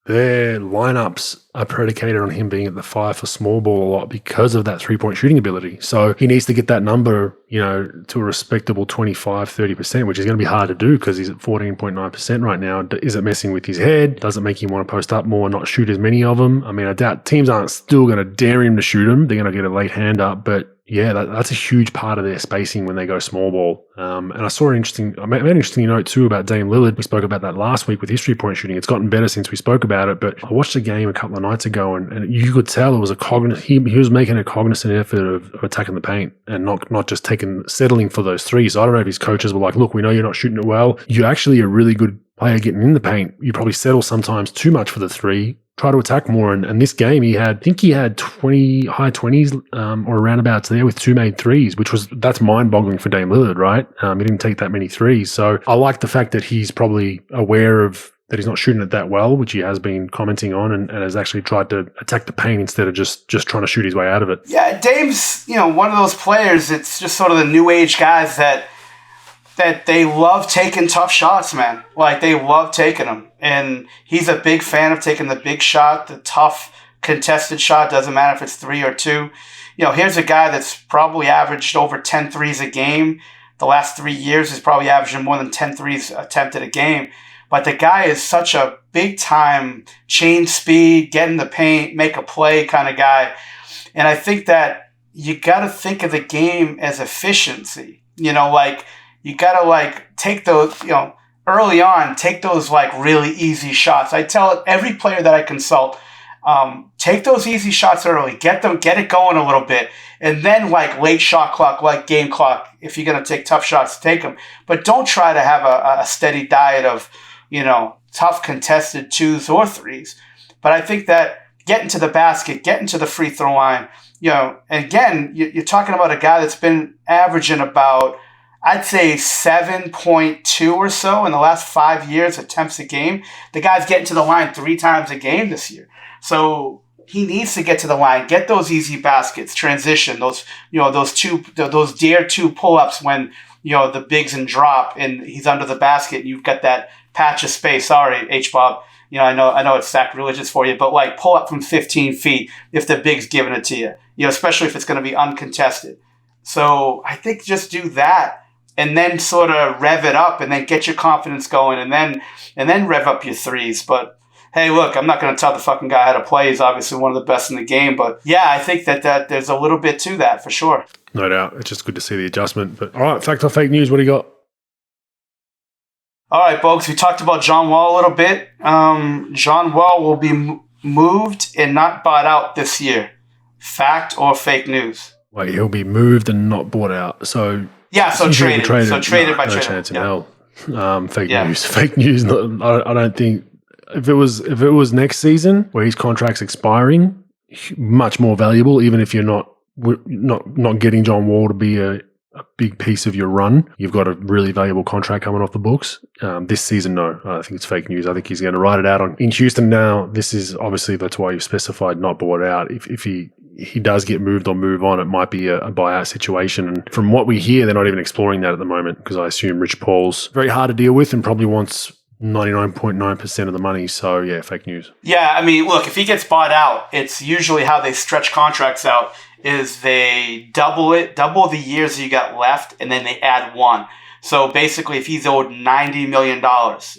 their lineups are predicated on him being at the 5 for small ball a lot because of that 3-point shooting ability. So he needs to get that number, to a respectable 25, 30%, which is going to be hard to do because he's at 14.9% right now. Is it messing with his head? Does it make him want to post up more, not shoot as many of them? I mean, I doubt teams aren't still going to dare him to shoot them. They're going to get a late hand up, but yeah, that's a huge part of their spacing when they go small ball. And I made an interesting note too about Dame Lillard. We spoke about that last week with his 3-point shooting. It's gotten better since we spoke about it, but I watched a game a couple of nights ago and you could tell it was he was making a cognizant effort of attacking the paint and not just settling for those threes. So I don't know if his coaches were like, look, we know you're not shooting it well. You're actually a really good player getting in the paint. You probably settle sometimes too much for the three. Try to attack more. And this game, I think he had high 20s or roundabouts there with 2 made threes, that's mind-boggling for Dame Lillard, right? He didn't take that many threes. So I like the fact that he's probably aware of that he's not shooting it that well, which he has been commenting on and has actually tried to attack the paint instead of just trying to shoot his way out of it. Yeah, Dame's, one of those players, it's just sort of the new age guys that they love taking tough shots, man. Like, they love taking them. And he's a big fan of taking the big shot, the tough contested shot. Doesn't matter if it's 3 or 2. Here's a guy that's probably averaged over 10 threes a game. The last 3 years, he's probably averaging more than 10 threes attempted a game. But the guy is such a big-time change speed, get in the paint, make a play kind of guy. And I think that you got to think of the game as efficiency. You got to take those, early on, take those really easy shots. I tell every player that I consult, take those easy shots early, get it going a little bit. And then late shot clock, game clock, if you're going to take tough shots, take them. But don't try to have a steady diet of, tough contested 2s or 3s. But I think that getting to the basket, getting to the free throw line, and again, you're talking about a guy that's been averaging about, I'd say 7.2 or so in the last 5 years attempts a game. The guy's getting to the line 3 times a game this year. So he needs to get to the line, get those easy baskets, transition, those dare 2 pull-ups when, the bigs and drop and he's under the basket and you've got that patch of space. Sorry, H-Bob. I know it's sacrilegious for you, but pull up from 15 feet if the big's giving it to you, especially if it's going to be uncontested. So I think just do that. And then sort of rev it up and then get your confidence going and then rev up your threes. But hey, look, I'm not going to tell the fucking guy how to play. He's obviously one of the best in the game. But yeah, I think that there's a little bit to that for sure. No doubt. It's just good to see the adjustment. But all right, fact or fake news, what do you got? All right, Bogues, we talked about John Wall a little bit. John Wall will be moved and not bought out this year. Fact or fake news? Wait, he'll be moved and not bought out. So... Yeah, so traded. So traded by no trade. chance in hell. Fake news. Fake news. I don't think if it was next season where his contract's expiring, much more valuable. Even if you're not getting John Wall to be a big piece of your run, you've got a really valuable contract coming off the books. This season, no, I think it's fake news. I think he's going to ride it out in Houston now. This is obviously that's why you've specified not bought out. If he does get moved or move on, it might be a buyout situation. And from what we hear, they're not even exploring that at the moment because I assume Rich Paul's very hard to deal with and probably wants 99.9% of the money. So yeah, fake news. Yeah, I mean, look, if he gets bought out, it's usually how they stretch contracts out is they double the years you got left and then they add 1. So basically, if he's owed $90 million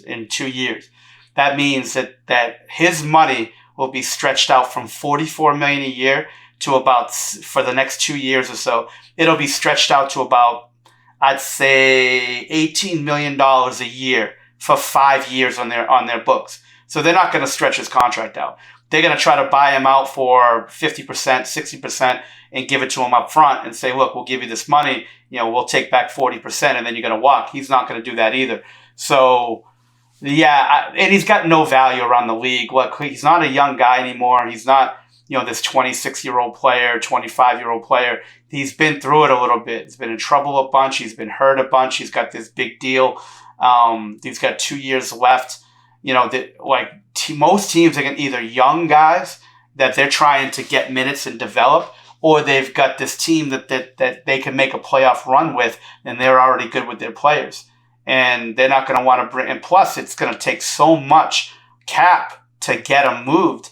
in 2 years, that means that his money will be stretched out from $44 million a year to about, for the next 2 years or so, it'll be stretched out to about, I'd say, $18 million a year for 5 years on their books. So they're not going to stretch his contract out. They're going to try to buy him out for 50%, 60% and give it to him up front and say, look, we'll give you this money. We'll take back 40% and then you're going to walk. He's not going to do that either. So, yeah, and he's got no value around the league. Look, he's not a young guy anymore. He's not, this 26-year-old player, 25-year-old player. He's been through it a little bit. He's been in trouble a bunch. He's been hurt a bunch. He's got this big deal. He's got 2 years left. Most teams are either young guys that they're trying to get minutes and develop, or they've got this team that they can make a playoff run with, and they're already good with their players. And they're not going to want to bring – and plus, it's going to take so much cap to get him moved.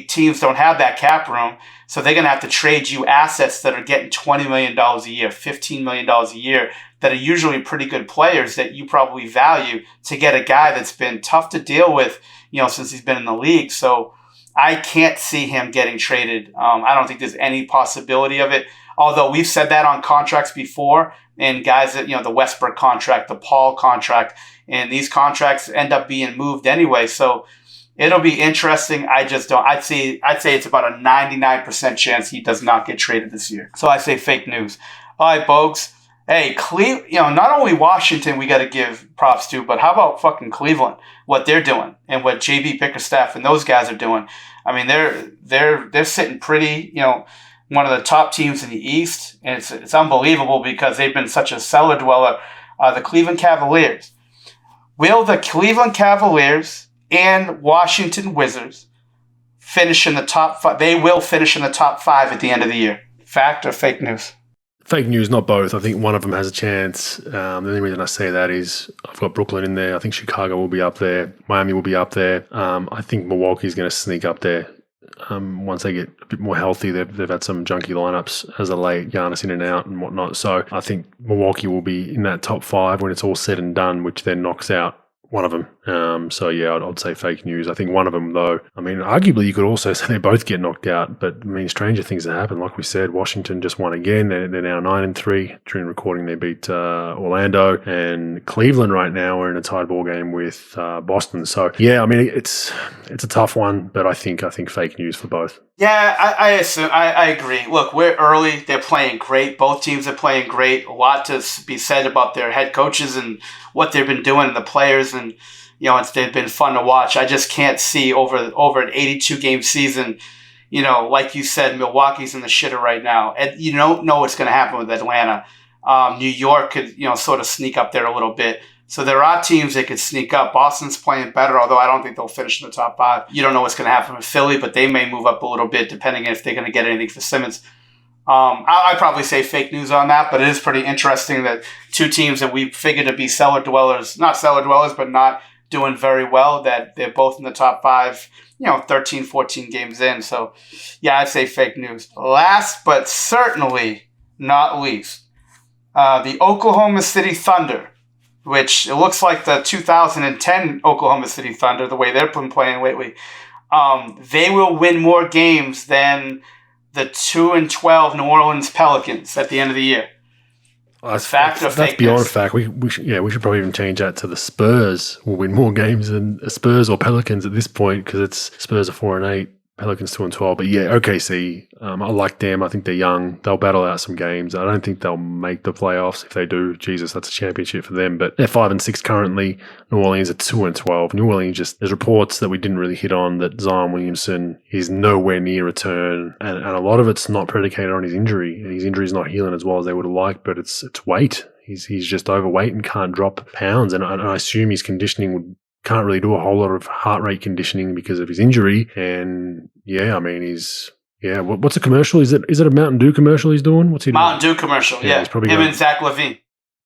Teams don't have that cap room, so they're going to have to trade you assets that are getting $20 million a year, $15 million a year, that are usually pretty good players that you probably value, to get a guy that's been tough to deal with, since he's been in the league. So I can't see him getting traded. I don't think there's any possibility of it. Although we've said that on contracts before, and guys that, the Westbrook contract, the Paul contract, and these contracts end up being moved anyway. So it'll be interesting. I just don't. I'd say it's about a 99% chance he does not get traded this year. So I say fake news. All right, Bogues. Hey, not only Washington we got to give props to, but how about fucking Cleveland? What they're doing and what JB Bickerstaff and those guys are doing. I mean, they're sitting pretty. One of the top teams in the East, and it's unbelievable because they've been such a cellar dweller. The Cleveland Cavaliers. Will the Cleveland Cavaliers and Washington Wizards finish in the top 5? They will finish in the top 5 at the end of the year. Fact or fake news? Fake news, not both. I think one of them has a chance. The only reason I say that is I've got Brooklyn in there. I think Chicago will be up there. Miami will be up there. I think Milwaukee's going to sneak up there. Once they get a bit more healthy, they've had some junky lineups as of late, Giannis in and out and whatnot. So I think Milwaukee will be in that top 5 when it's all said and done, which then knocks out one of them. I'd say fake news. I think one of them, though, arguably you could also say they both get knocked out, but stranger things have happened. Like we said, Washington just won again. They're now 9-3. During recording, they beat Orlando, and Cleveland right now are in a tied ball game with Boston. So it's a tough one, but I think fake news for both. Yeah, I agree. Look, we're early. They're playing great. Both teams are playing great. A lot to be said about their head coaches and what they've been doing, and the players, and they've been fun to watch. I just can't see over an 82-game season. Like you said, Milwaukee's in the shitter right now, and you don't know what's going to happen with Atlanta. New York could sort of sneak up there a little bit. So there are teams that could sneak up. Boston's playing better, although I don't think they'll finish in the top 5. You don't know what's going to happen with Philly, but they may move up a little bit depending if they're going to get anything for Simmons. I'd probably say fake news on that, but it is pretty interesting that two teams that we figured to be not cellar dwellers, but not doing very well, that they're both in the top 5, 13, 14 games in. So, yeah, I'd say fake news. Last but certainly not least, the Oklahoma City Thunder, which it looks like the 2010 Oklahoma City Thunder, the way they've been playing lately, they will win more games than the 2-12 New Orleans Pelicans at the end of the year. Fact or fake? That's beyond fact. We should probably even change that to the Spurs will win more games than Spurs or Pelicans at this point, because it's Spurs are 4-8, Pelicans 2-12. But yeah, OKC, I like them. I think they're young. They'll battle out some games. I don't think they'll make the playoffs. If they do, Jesus, that's a championship for them. But they're 5-6 currently. New Orleans are 2-12. New Orleans there's reports that we didn't really hit on that Zion Williamson is nowhere near return, and a lot of it's not predicated on his injury, and his injury is not healing as well as they would have liked. But it's weight. He's just overweight and can't drop pounds, and I assume his conditioning can't really do a whole lot of heart rate conditioning because of his injury. And what's a commercial? Is it a Mountain Dew commercial he's doing? What's he doing? Mountain Dew commercial, yeah. He's probably him and Zach LaVine.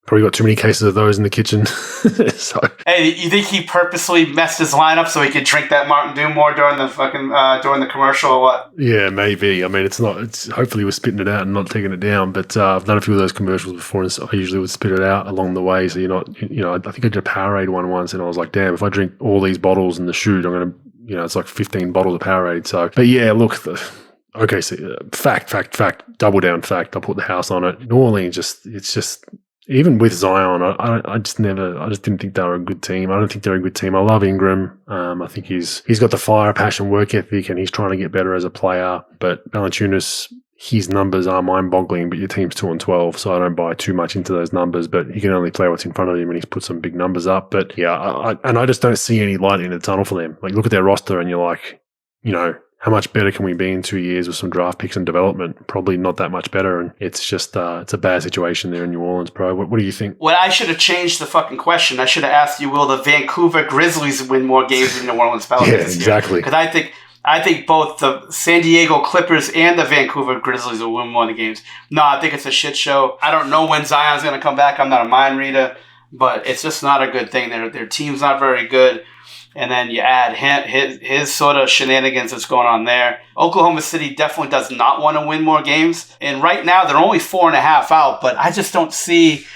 Probably got too many cases of those in the kitchen. So. Hey, you think he purposely messed his lineup so he could drink that Mountain Dew more during the commercial or what? Yeah, maybe. It's hopefully we're spitting it out and not taking it down. But I've done a few of those commercials before, and I usually would spit it out along the way. So you're not, I think I did a Powerade one once, and I was like, damn, if I drink all these bottles in the shoot, I'm going to, it's like 15 bottles of Powerade. So, but yeah, look, fact, double down fact. I'll put the house on it. New Orleans, it's just. Even with Zion, I just didn't think they were a good team. I don't think they're a good team. I love Ingram. I think he's got the fire, passion, work ethic, and he's trying to get better as a player. But Valanciunas, his numbers are mind-boggling, but your team's 2-12, so I don't buy too much into those numbers. But he can only play what's in front of him, and he's put some big numbers up. But yeah, I just don't see any light in the tunnel for them. Like, look at their roster, and you're like, how much better can we be in 2 years with some draft picks and development? Probably not that much better, and it's just it's a bad situation there in New Orleans, bro. What do you think? Well, I should have changed the fucking question. I should have asked you, will the Vancouver Grizzlies win more games than the New Orleans Pelicans? Yeah, exactly. Because I think both the San Diego Clippers and the Vancouver Grizzlies will win more of the games. No, I think it's a shit show. I don't know when Zion's going to come back. I'm not a mind reader, but it's just not a good thing. Their team's not very good. and then you add his sort of shenanigans that's going on there. Oklahoma City definitely does not want to win more games. And right now, they're only 4.5 out, but I just don't see,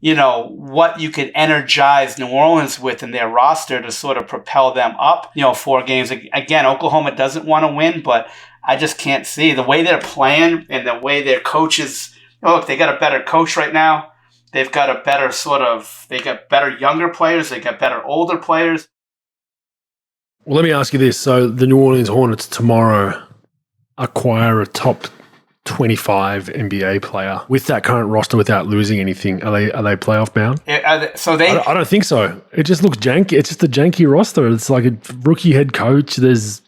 what you could energize New Orleans with in their roster to sort of propel them up, 4 games. Again, Oklahoma doesn't want to win, but I just can't see the way they're playing and the way their coaches. Look, they got a better coach right now. They've got a better they got better younger players. They got better older players. Well, let me ask you this. So the New Orleans Hornets tomorrow acquire a top 25 NBA player with that current roster without losing anything. Are they playoff bound? I don't think so. It just looks janky. It's just a janky roster. It's like a rookie head coach. It's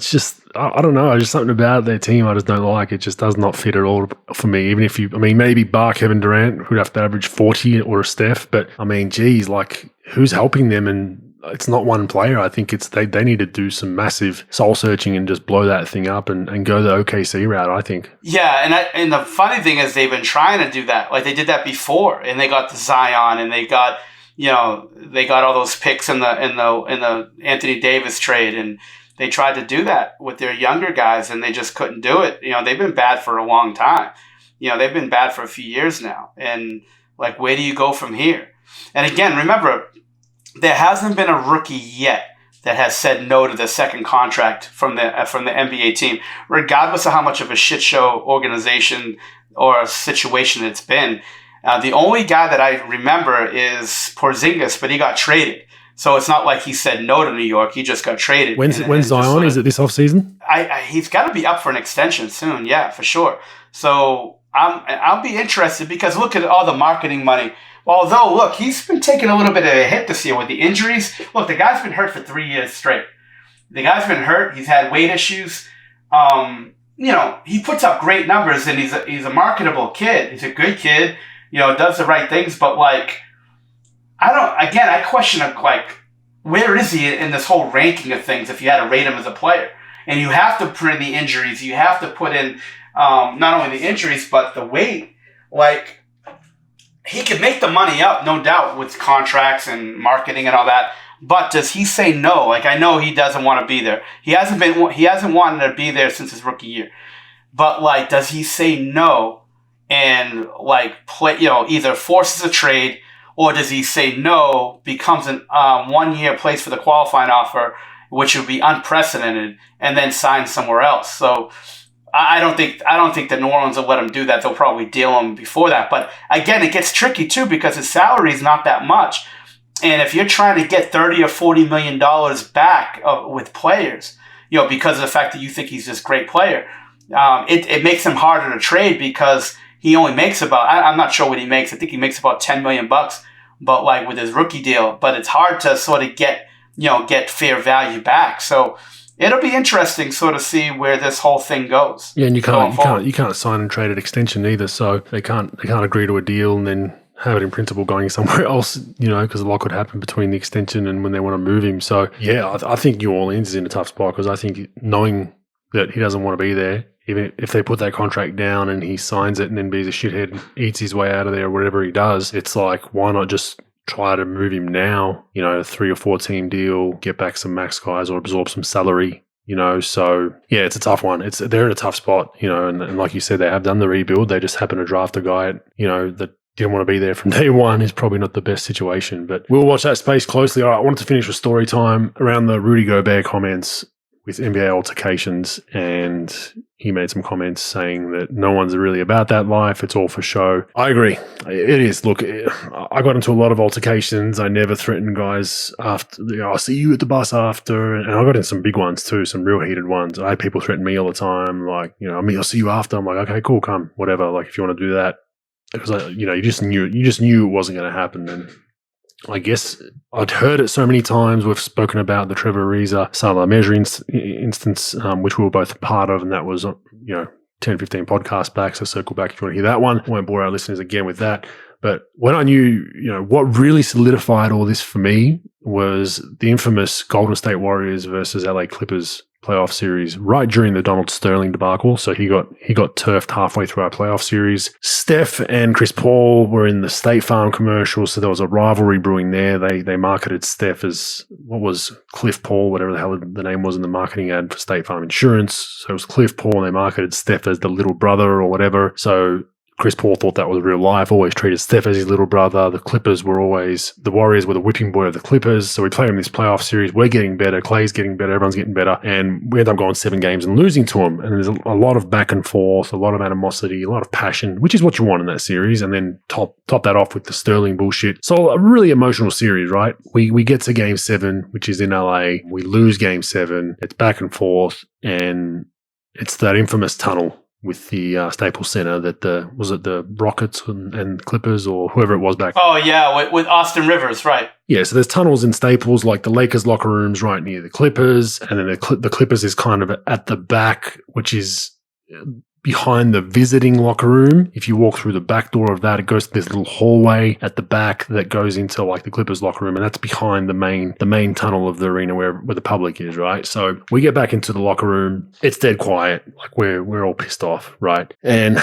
just, I don't know. Just something about their team I just don't like. It just does not fit at all for me. Even if maybe bar Kevin Durant, who'd have to average 40 or a Steph, but geez, like who's helping them? And it's not one player. I think it's they need to do some massive soul searching and just blow that thing up and go the OKC route, I think. Yeah, and the funny thing is they've been trying to do that. Like they did that before, and they got the Zion, and they got they got all those picks in the Anthony Davis trade, and they tried to do that with their younger guys, and they just couldn't do it. They've been bad for a long time. They've been bad for a few years now, and like where do you go from here? And again, remember, there hasn't been a rookie yet that has said no to the second contract from the NBA team, regardless of how much of a shit show organization or a situation it's been. The only guy that I remember is Porzingis, but he got traded. So it's not like he said no to New York. He just got traded. When's Zion? Is it this offseason? He's got to be up for an extension soon. Yeah, for sure. So I'll be interested because look at all the marketing money. Although, look, he's been taking a little bit of a hit this year with the injuries. Look, the guy's been hurt for 3 years straight. The guy's been hurt. He's had weight issues. He puts up great numbers, and he's a marketable kid. He's a good kid. Does the right things. But I question where is he in this whole ranking of things? If you had to rate him as a player, and you have to put in the injuries, you have to put in not only the injuries but the weight, He could make the money up, no doubt, with contracts and marketing and all that. But does he say no? I know he doesn't want to be there. He hasn't wanted to be there since his rookie year. But does he say no and play? Either forces a trade, or does he say no, becomes an 1 year place for the qualifying offer, which would be unprecedented, and then sign somewhere else? So I don't think that New Orleans will let him do that. They'll probably deal him before that. But again, it gets tricky too because his salary is not that much. And if you're trying to get $30 or $40 million back with players, because of the fact that you think he's this great player, it makes him harder to trade because he only makes about, I'm not sure what he makes. I think he makes about $10 million, but with his rookie deal. But it's hard to sort of get fair value back. So it'll be interesting sort of see where this whole thing goes. Yeah, and you can't sign and trade an extension either. So they can't agree to a deal and then have it in principle going somewhere else, because a lot could happen between the extension and when they want to move him. So yeah, I think New Orleans is in a tough spot because I think knowing that he doesn't want to be there, even if they put that contract down and he signs it and then be's a shithead and eats his way out of there or whatever he does, it's why not just try to move him now, a 3 or 4 team deal, get back some max guys or absorb some salary, so yeah, it's a tough one. They're in a tough spot, and like you said, they have done the rebuild. They just happen to draft a guy, that didn't want to be there from day one is probably not the best situation, but we'll watch that space closely. All right, I wanted to finish with story time around the Rudy Gobert comments with NBA altercations, and he made some comments saying that no one's really about that life. It's all for show. I agree. It is. Look, I got into a lot of altercations. I never threatened guys after, I'll see you at the bus after. And I got in some big ones too, some real heated ones. I had people threaten me all the time. I'll see you after. I'm like, okay, cool, come, whatever. If you want to do that. Because, you just knew it wasn't going to happen. And I guess I'd heard it so many times. We've spoken about the Trevor Ariza Salah Measure instance, which we were both part of, and that was 10, 15 podcasts back. So circle back if you want to hear that one. I won't bore our listeners again with that. But when I knew, what really solidified all this for me was the infamous Golden State Warriors versus LA Clippers playoff series right during the Donald Sterling debacle. So he got turfed halfway through our playoff series. Steph and Chris Paul were in the State Farm commercial, so there was a rivalry brewing there. They marketed Steph as what was Cliff Paul, whatever the hell the name was in the marketing ad for State Farm Insurance. So it was Cliff Paul, and they marketed Steph as the little brother or whatever. So Chris Paul thought that was real life, always treated Steph as his little brother. The Warriors were the whipping boy of the Clippers. So we played in this playoff series. We're getting better. Clay's getting better. Everyone's getting better. And we end up going 7 games and losing to them. And there's a lot of back and forth, a lot of animosity, a lot of passion, which is what you want in that series. And then top that off with the Sterling bullshit. So a really emotional series, right? We get to game 7, which is in LA. We lose game 7. It's back and forth. And it's that infamous tunnel with the Staples Center that was it the Rockets and Clippers or whoever it was back. Oh yeah, with Austin Rivers, right? Yeah, so there's tunnels in Staples, like the Lakers locker rooms right near the Clippers, and then the Clippers is kind of at the back, which is behind the visiting locker room. If you walk through the back door of that, it goes to this little hallway at the back that goes into like the Clippers locker room, and that's behind the main tunnel of the arena where the public is, right? So we get back into the locker room. It's dead quiet. Like we're all pissed off, right? And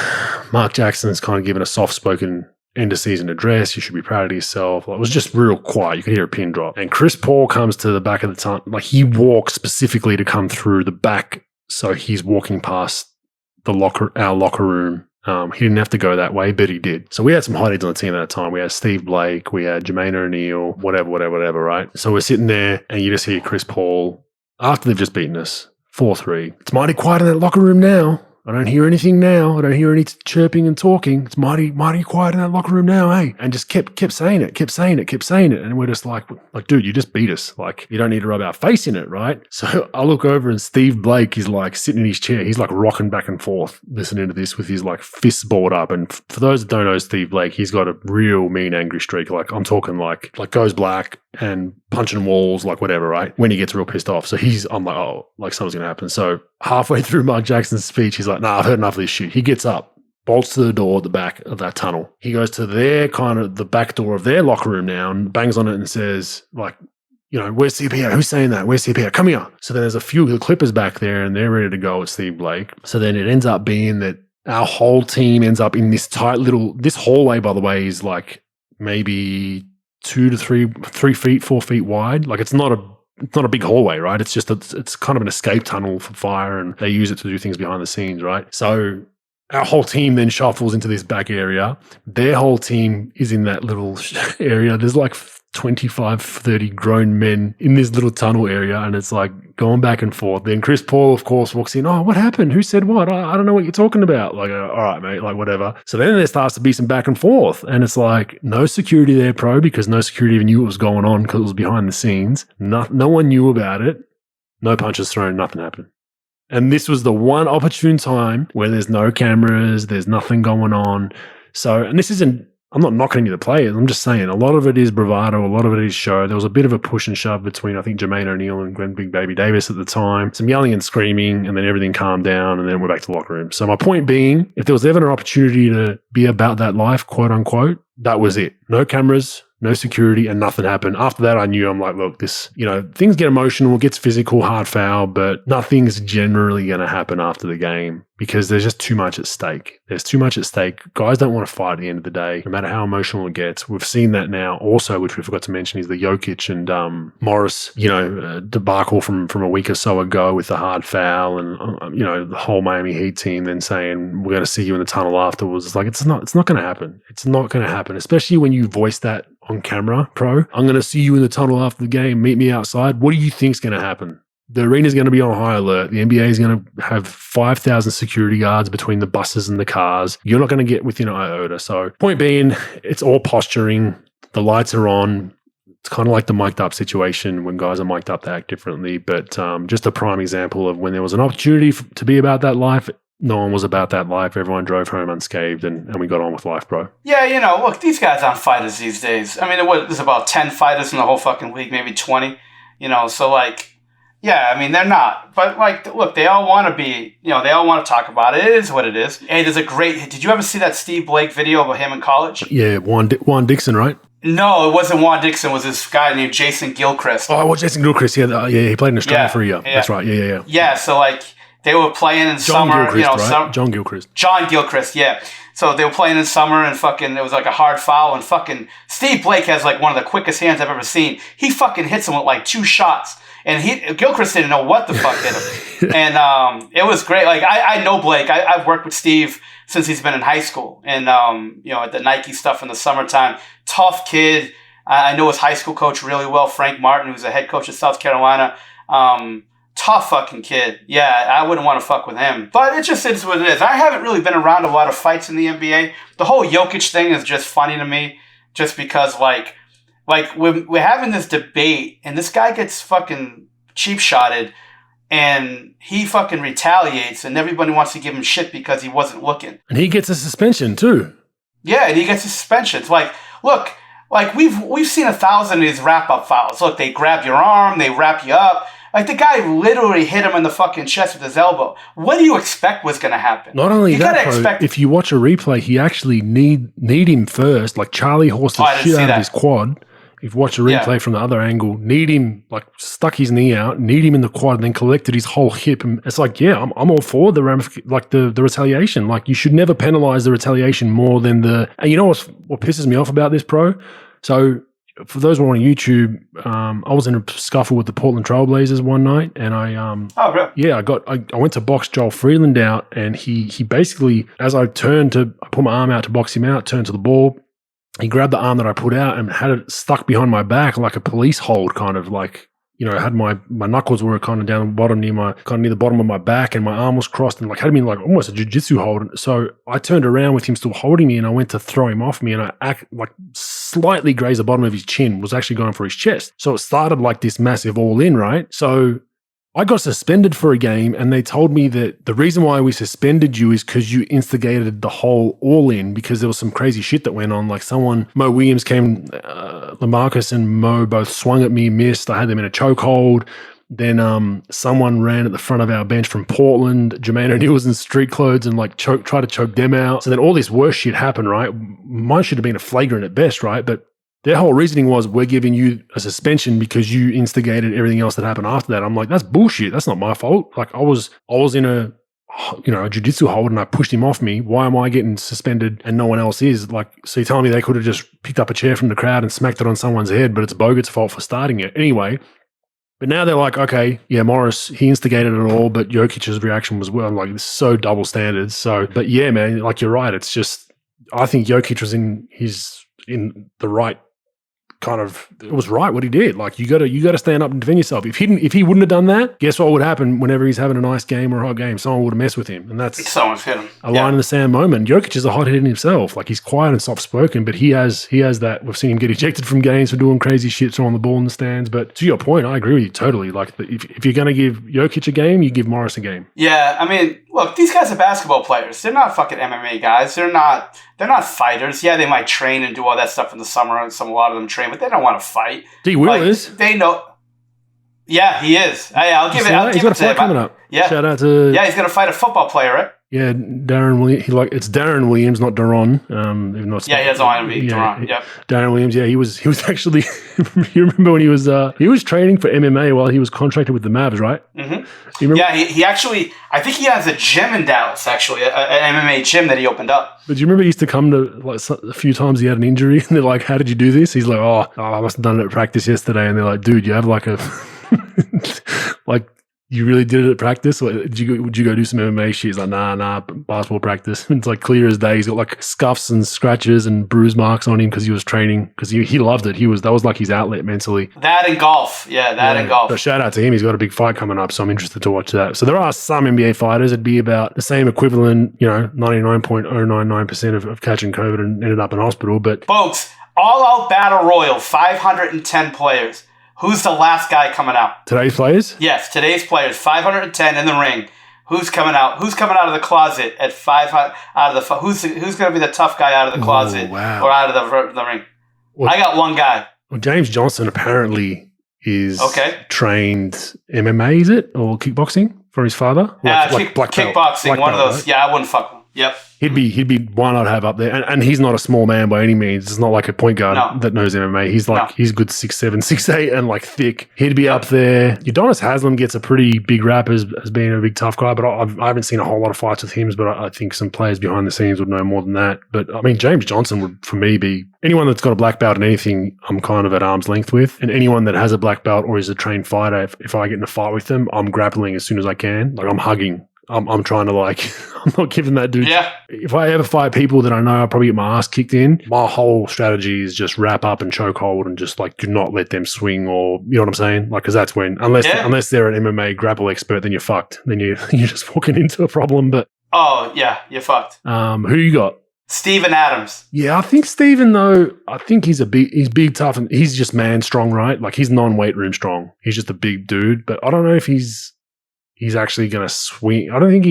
Mark Jackson's kind of given a soft-spoken end of season address. You should be proud of yourself. Like, it was just real quiet. You could hear a pin drop. And Chris Paul comes to the back of the tunnel. Like, he walks specifically to come through the back. So he's walking past our locker room. He didn't have to go that way, but he did. So we had some hotties on the team at that time. We had Steve Blake, we had Jermaine O'Neal, whatever, right? So we're sitting there and you just hear Chris Paul, after they've just beaten us, 4-3. It's mighty quiet in that locker room now. I don't hear anything now. I don't hear any chirping and talking. It's mighty quiet in that locker room now, hey? And just kept saying it. And we're just like, dude, you just beat us. Like, you don't need to rub our face in it, right? So I look over and Steve Blake is like sitting in his chair. He's like rocking back and forth listening to this with his like fists balled up. And for those that don't know Steve Blake, he's got a real mean, angry streak. Like, I'm talking like goes black and punching walls, like whatever, right? When he gets real pissed off. So I'm like, oh, like something's going to happen. So halfway through Mark Jackson's speech, he's like, nah, I've heard enough of this shit. He gets up, bolts to the door at the back of that tunnel. He goes to the back door of their locker room now and bangs on it and says, like, you know, where's CPO? Who's saying that? Where's CPO? Come here. So then there's a few of the Clippers back there and they're ready to go with Steve Blake. So then it ends up being that our whole team ends up in this tight this hallway, by the way, is like maybe 2 to 3 feet, 4 feet wide. Like, it's not a big hallway, right? It's just it's kind of an escape tunnel for fire, and they use it to do things behind the scenes, right? So our whole team then shuffles into this back area. Their whole team is in that little area. There's like 25, 30 grown men in this little tunnel area, and it's like going back and forth. Then Chris Paul, of course, walks in. Oh, what happened? Who said what? I don't know what you're talking about. Like, all right, mate, like whatever. So then there starts to be some back and forth, and it's like no security there, pro, because no security even knew what was going on because it was behind the scenes. No one knew about it. No punches thrown, nothing happened. And this was the one opportune time where there's no cameras, there's nothing going on. So, and this isn't, I'm not knocking any of the players. I'm just saying a lot of it is bravado. A lot of it is show. There was a bit of a push and shove between, I think, Jermaine O'Neal and Glenn Big Baby Davis at the time. Some yelling and screaming, and then everything calmed down, and then we're back to the locker room. So my point being, if there was ever an opportunity to be about that life, quote unquote, that was it. No cameras, no security, and nothing happened. After that, I knew, I'm like, look, this, you know, things get emotional, gets physical, hard foul, but nothing's generally going to happen after the game because there's just too much at stake. There's too much at stake. Guys don't want to fight at the end of the day, no matter how emotional it gets. We've seen that now also, which we forgot to mention, is the Jokic and Morris, you know, debacle from a week or so ago with the hard foul and, you know, the whole Miami Heat team then saying, we're going to see you in the tunnel afterwards. It's like, it's not going to happen. It's not going to happen, especially when you voice that on camera, pro. I'm going to see you in the tunnel after the game. Meet me outside. What do you think's going to happen? The arena's going to be on high alert. The NBA is going to have 5,000 security guards between the buses and the cars. You're not going to get within an iota. So point being, it's all posturing. The lights are on. It's kind of like the mic'd up situation. When guys are mic'd up, they act differently. But just a prime example of when there was an opportunity to be about that life, no one was about that life. Everyone drove home unscathed, and we got on with life, bro. Yeah, you know, look, these guys aren't fighters these days. I mean, there's about 10 fighters in the whole fucking league, maybe 20, you know, so like, yeah, I mean, they're not. But like, look, they all want to be, you know, they all want to talk about it. It is what it is. Hey, did you ever see that Steve Blake video of him in college? Yeah, Juan Dixon, right? No, it wasn't Juan Dixon. It was this guy named Jason Gilchrist. Oh, well, Jason Gilchrist. Yeah, he played in Australia for a year. Yeah. That's right. Yeah. Yeah, so like they were playing in summer. Gilchrist, right? John Gilchrist. John Gilchrist, yeah. So they were playing in summer, and fucking it was like a hard foul, and fucking Steve Blake has like one of the quickest hands I've ever seen. He fucking hits him with like 2 shots, and Gilchrist didn't know what the fuck hit him. And it was great. Like I know Blake. I've worked with Steve since he's been in high school, and at the Nike stuff in the summertime. Tough kid. I know his high school coach really well, Frank Martin, who's a head coach at South Carolina. Tough fucking kid. Yeah, I wouldn't want to fuck with him. But it just is what it is. I haven't really been around a lot of fights in the NBA. The whole Jokic thing is just funny to me, just because like we're having this debate, and this guy gets fucking cheap shotted, and he fucking retaliates, and everybody wants to give him shit because he wasn't looking. And he gets a suspension too. Yeah, and he gets a suspension. It's like, look, like we've seen 1,000 of these wrap-up fouls. Look, they grab your arm, they wrap you up. Like, the guy literally hit him in the fucking chest with his elbow. What do you expect was going to happen? Not only that, bro, if you watch a replay, he actually need him first. Like, Charlie horsed the shit out of his quad. If you watch a replay from the other angle, need him, like, stuck his knee out, need him in the quad, and then collected his whole hip. And it's like, yeah, I'm all for the retaliation. Like, you should never penalize the retaliation more than the... And you know what pisses me off about this, bro? So... For those who are on YouTube, I was in a scuffle with the Portland Trailblazers one night, and I went to box Joel Freeland out, and he basically, as I put my arm out to box him out, turned to the ball, he grabbed the arm that I put out and had it stuck behind my back like a police hold, kind of like, I had my knuckles were kind of down the bottom near the bottom of my back, and my arm was crossed, and like had me like almost a jiu-jitsu hold. So I turned around with him still holding me, and I went to throw him off me, and I slightly grazed the bottom of his chin, was actually going for his chest. So it started like this massive all-in, right? So I got suspended for a game, and they told me that the reason why we suspended you is because you instigated the whole all-in, because there was some crazy shit that went on. Like Mo Williams came, LaMarcus and Mo both swung at me, missed. I had them in a chokehold. Then someone ran at the front of our bench from Portland. Jermaine O'Neal was in street clothes and like tried to choke them out. So then all this worse shit happened, right? Mine should have been a flagrant at best, right? But their whole reasoning was, we're giving you a suspension because you instigated everything else that happened after that. I'm like, that's bullshit. That's not my fault. Like I was in a jiu-jitsu hold, and I pushed him off me. Why am I getting suspended and no one else is? Like, so you're telling me they could have just picked up a chair from the crowd and smacked it on someone's head, but it's Bogut's fault for starting it. Anyway, but now they're like, okay, yeah, Morris, he instigated it all, but Jokic's reaction was, well, I'm like, it's so double standards. So, but yeah, man, like you're right. It's just, I think Jokic was in the right kind of, it was right what he did. Like you got to stand up and defend yourself. If he wouldn't have done that, guess what would happen whenever he's having a nice game or a hot game? Someone would have messed with him, and that's someone's hit him. A line in the sand moment. Jokic is a hothead in himself. Like he's quiet and soft spoken, but he has that. We've seen him get ejected from games for doing crazy shit, throwing the ball in the stands. But to your point, I agree with you totally. Like if you're going to give Jokic a game, you give Morris a game. Yeah, I mean, look, these guys are basketball players. They're not fucking MMA guys. They're not fighters. Yeah, they might train and do all that stuff in the summer, and a lot of them train, but they don't want to fight. D. Will is. They know. Yeah, he is. I'll give it. He's got a fight coming up. Yeah. Shout out to. Yeah, he's going to fight a football player, right? Yeah, Darren Williams. It's Darren Williams, not Daron. Even though he doesn't want to be Daron. Yep. Darren Williams. Yeah, he was actually. You remember when he was training for MMA while he was contracted with the Mavs, right? Mm-hmm. Yeah, he actually. I think he has a gym in Dallas, actually, an MMA gym that he opened up. But do you remember he used to come to like a few times he had an injury, and they're like, "How did you do this?" He's like, "Oh, I must have done it at practice yesterday." And they're like, "Dude, you have like a like." You really did it at practice? Would you go do some MMA shit? He's like, nah, basketball practice. It's like clear as day. He's got like scuffs and scratches and bruise marks on him because he was training, because he loved it. That was like his outlet mentally. That and golf. Yeah, and golf. So shout out to him. He's got a big fight coming up, so I'm interested to watch that. So there are some NBA fighters. It'd be about the same equivalent, 99.099% of catching COVID and ended up in hospital. But folks, all out battle royal, 510 players. Who's the last guy coming out? Today's players? Yes, today's players. 510 in the ring. Who's coming out? Who's coming out of the closet at 500 out of the? Who's going to be the tough guy out of the closet or out of the ring? Well, I got one guy. Well, James Johnson apparently is trained MMA, is it, or kickboxing from his father? Black kickboxing, one of those. Right? Yeah, I wouldn't fuck him. Yep. He'd be one I'd have up there, and he's not a small man by any means. It's not like a point guard that knows MMA. He's good 6'7", 6'8", and like thick. He'd be up there. Udonis Haslem gets a pretty big rap as being a big tough guy, but I haven't seen a whole lot of fights with him. But I think some players behind the scenes would know more than that. But I mean, James Johnson would, for me, be anyone that's got a black belt in anything. I'm kind of at arm's length with, and anyone that has a black belt or is a trained fighter. If I get in a fight with them, I'm grappling as soon as I can. Like I'm hugging. I'm trying to I'm not giving that dude. Yeah. If I ever fight people that I know I'll probably get my ass kicked in, my whole strategy is just wrap up and choke hold and just like do not let them swing or, you know what I'm saying? Like, cause that's when, unless they're an MMA grapple expert, then you're fucked. Then you're just walking into a problem. But oh yeah, you're fucked. Who you got? Steven Adams. Yeah, I think Steven though, I think he's big, tough, and he's just man strong, right? Like he's non-weight room strong. He's just a big dude, but I don't know if he's actually going to swing. I don't think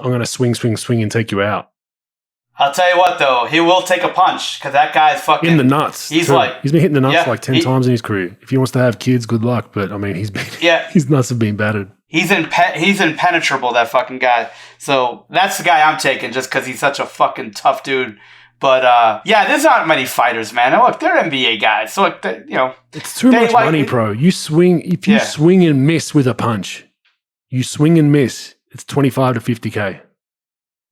I'm going to swing and take you out. I'll tell you what, though. He will take a punch because that guy's fucking... In the nuts. He's too. He's been hitting the nuts 10 times in his career. If he wants to have kids, good luck. But, I mean, his nuts have been battered. He's impenetrable, that fucking guy. So that's the guy I'm taking just because he's such a fucking tough dude. But, there's not many fighters, man. Look, they're NBA guys. So, look, it's too much money, bro. You swing and miss with a punch, you swing and miss, it's 25 to 50K.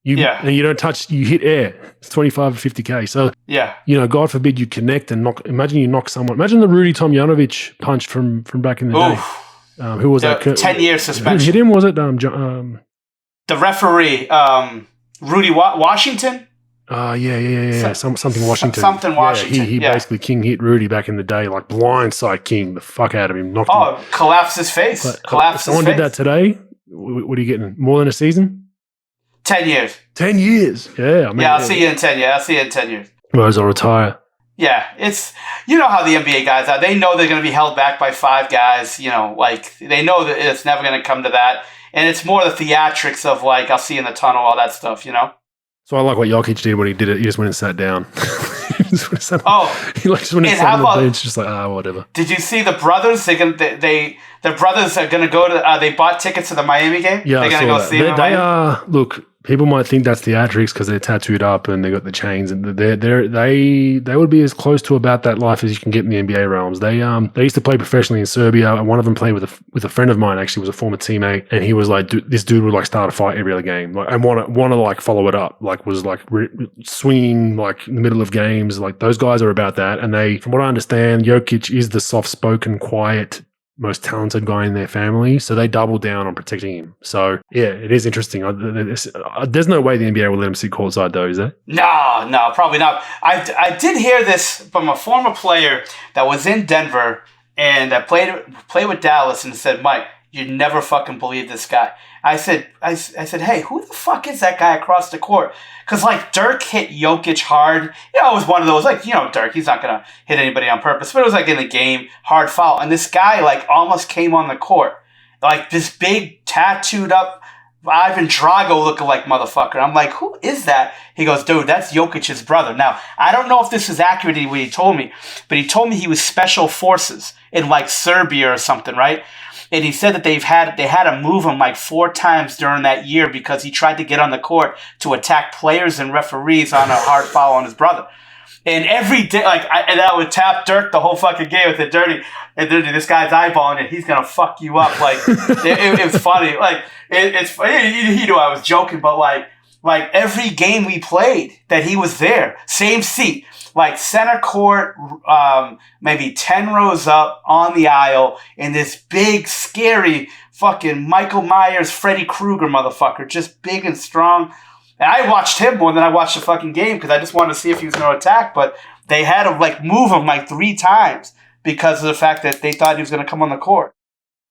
And you don't touch, you hit air, it's 25 to 50K. So, God forbid you connect and imagine you knock someone. Imagine the Rudy Tomjanovich punch from back in the day. Who was that? 10-year suspension. Who hit him? Was it? The referee, Rudy Washington? Something Washington. Something Washington. He basically king hit Rudy back in the day, like blindside king the fuck out of him. Knocked him. Collapsed his face. If someone did that today, what are you getting? More than a season? 10 years. 10 years. Yeah. I'll see you in 10 years. I'll see you in 10 years. Otherwise, I'll retire. Yeah, it's, you know how the NBA guys are. They know they're going to be held back by 5 guys. You know, like, they know that it's never going to come to that. And it's more the theatrics of, like, I'll see you in the tunnel, all that stuff, you know? So I like what Jokic did when he did it. He just went and sat down. He just went and sat on the bench, just like, whatever. Did you see the brothers? The brothers are going to go to, they bought tickets to the Miami game? Yeah, they're going to go see them. They are, look, people might think that's theatrics because they're tattooed up and they got the chains, and they would be as close to about that life as you can get in the NBA realms. They used to play professionally in Serbia, and one of them played with a friend of mine. Actually, was a former teammate, and he was like, this dude would like start a fight every other game, like, and want to like follow it up, like was like swinging like in the middle of games. Like those guys are about that, and they, from what I understand, Jokic is the soft-spoken, quiet, most talented guy in their family, so they double down on protecting him. So yeah, it is interesting. There's no way the NBA will let him sit courtside, though, is there? No, probably not. I did hear this from a former player that was in Denver and that played with Dallas and said, Mike, you'd never fucking believe this guy. I said, hey, who the fuck is that guy across the court? Because, like, Dirk hit Jokic hard. You know, it was one of those, like, you know, Dirk, he's not going to hit anybody on purpose. But it was, like, in the game, hard foul. And this guy, like, almost came on the court. Like, this big, tattooed up, Ivan Drago looking-like motherfucker. I'm like, who is that? He goes, dude, that's Jokic's brother. Now, I don't know if this is accurate what he told me, but he told me he was special forces in, like, Serbia or something, right? And he said that they had to move him like 4 times during that year because he tried to get on the court to attack players and referees on a hard foul on his brother. And every day, and that would tap Dirk the whole fucking game with it dirty. And this guy's eyeballing it. He's gonna fuck you up. Like it was funny. Like it's he knew I was joking, but like every game we played that he was there, same seat. Like center court, maybe 10 rows up on the aisle in this big, scary fucking Michael Myers, Freddy Krueger motherfucker, just big and strong. And I watched him more than I watched the fucking game because I just wanted to see if he was going to attack. But they had to like move him like 3 times because of the fact that they thought he was going to come on the court.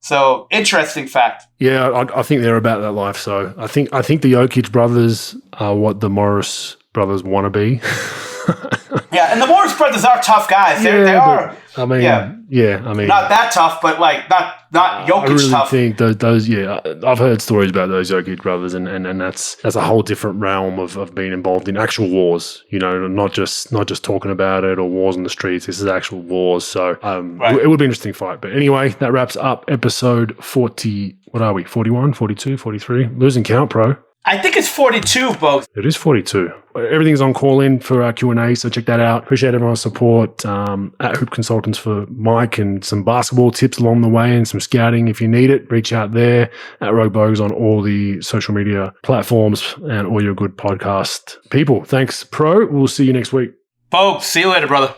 So interesting fact. Yeah, I think they're about that life. So I think the Jokic brothers are what the Morris brothers want to be. Yeah, and the Morris brothers are tough guys. They are. I mean, not that tough, but like not Jokic I really tough. think those. Yeah, I've heard stories about those Jokic brothers, and that's a whole different realm of being involved in actual wars. You know, not just talking about it or wars in the streets. This is actual wars. So it would be an interesting fight. But anyway, that wraps up episode 40. What are we? 41, 42, 43? Losing count, bro. I think it's 42, Bogues. It is 42. Everything's on call in for our Q&A, so check that out. Appreciate everyone's support at Hoop Consultants for Mike and some basketball tips along the way and some scouting if you need it. Reach out there at Rogue Bogues on all the social media platforms and all your good podcast people. Thanks, Pro. We'll see you next week. Bogues, see you later, brother.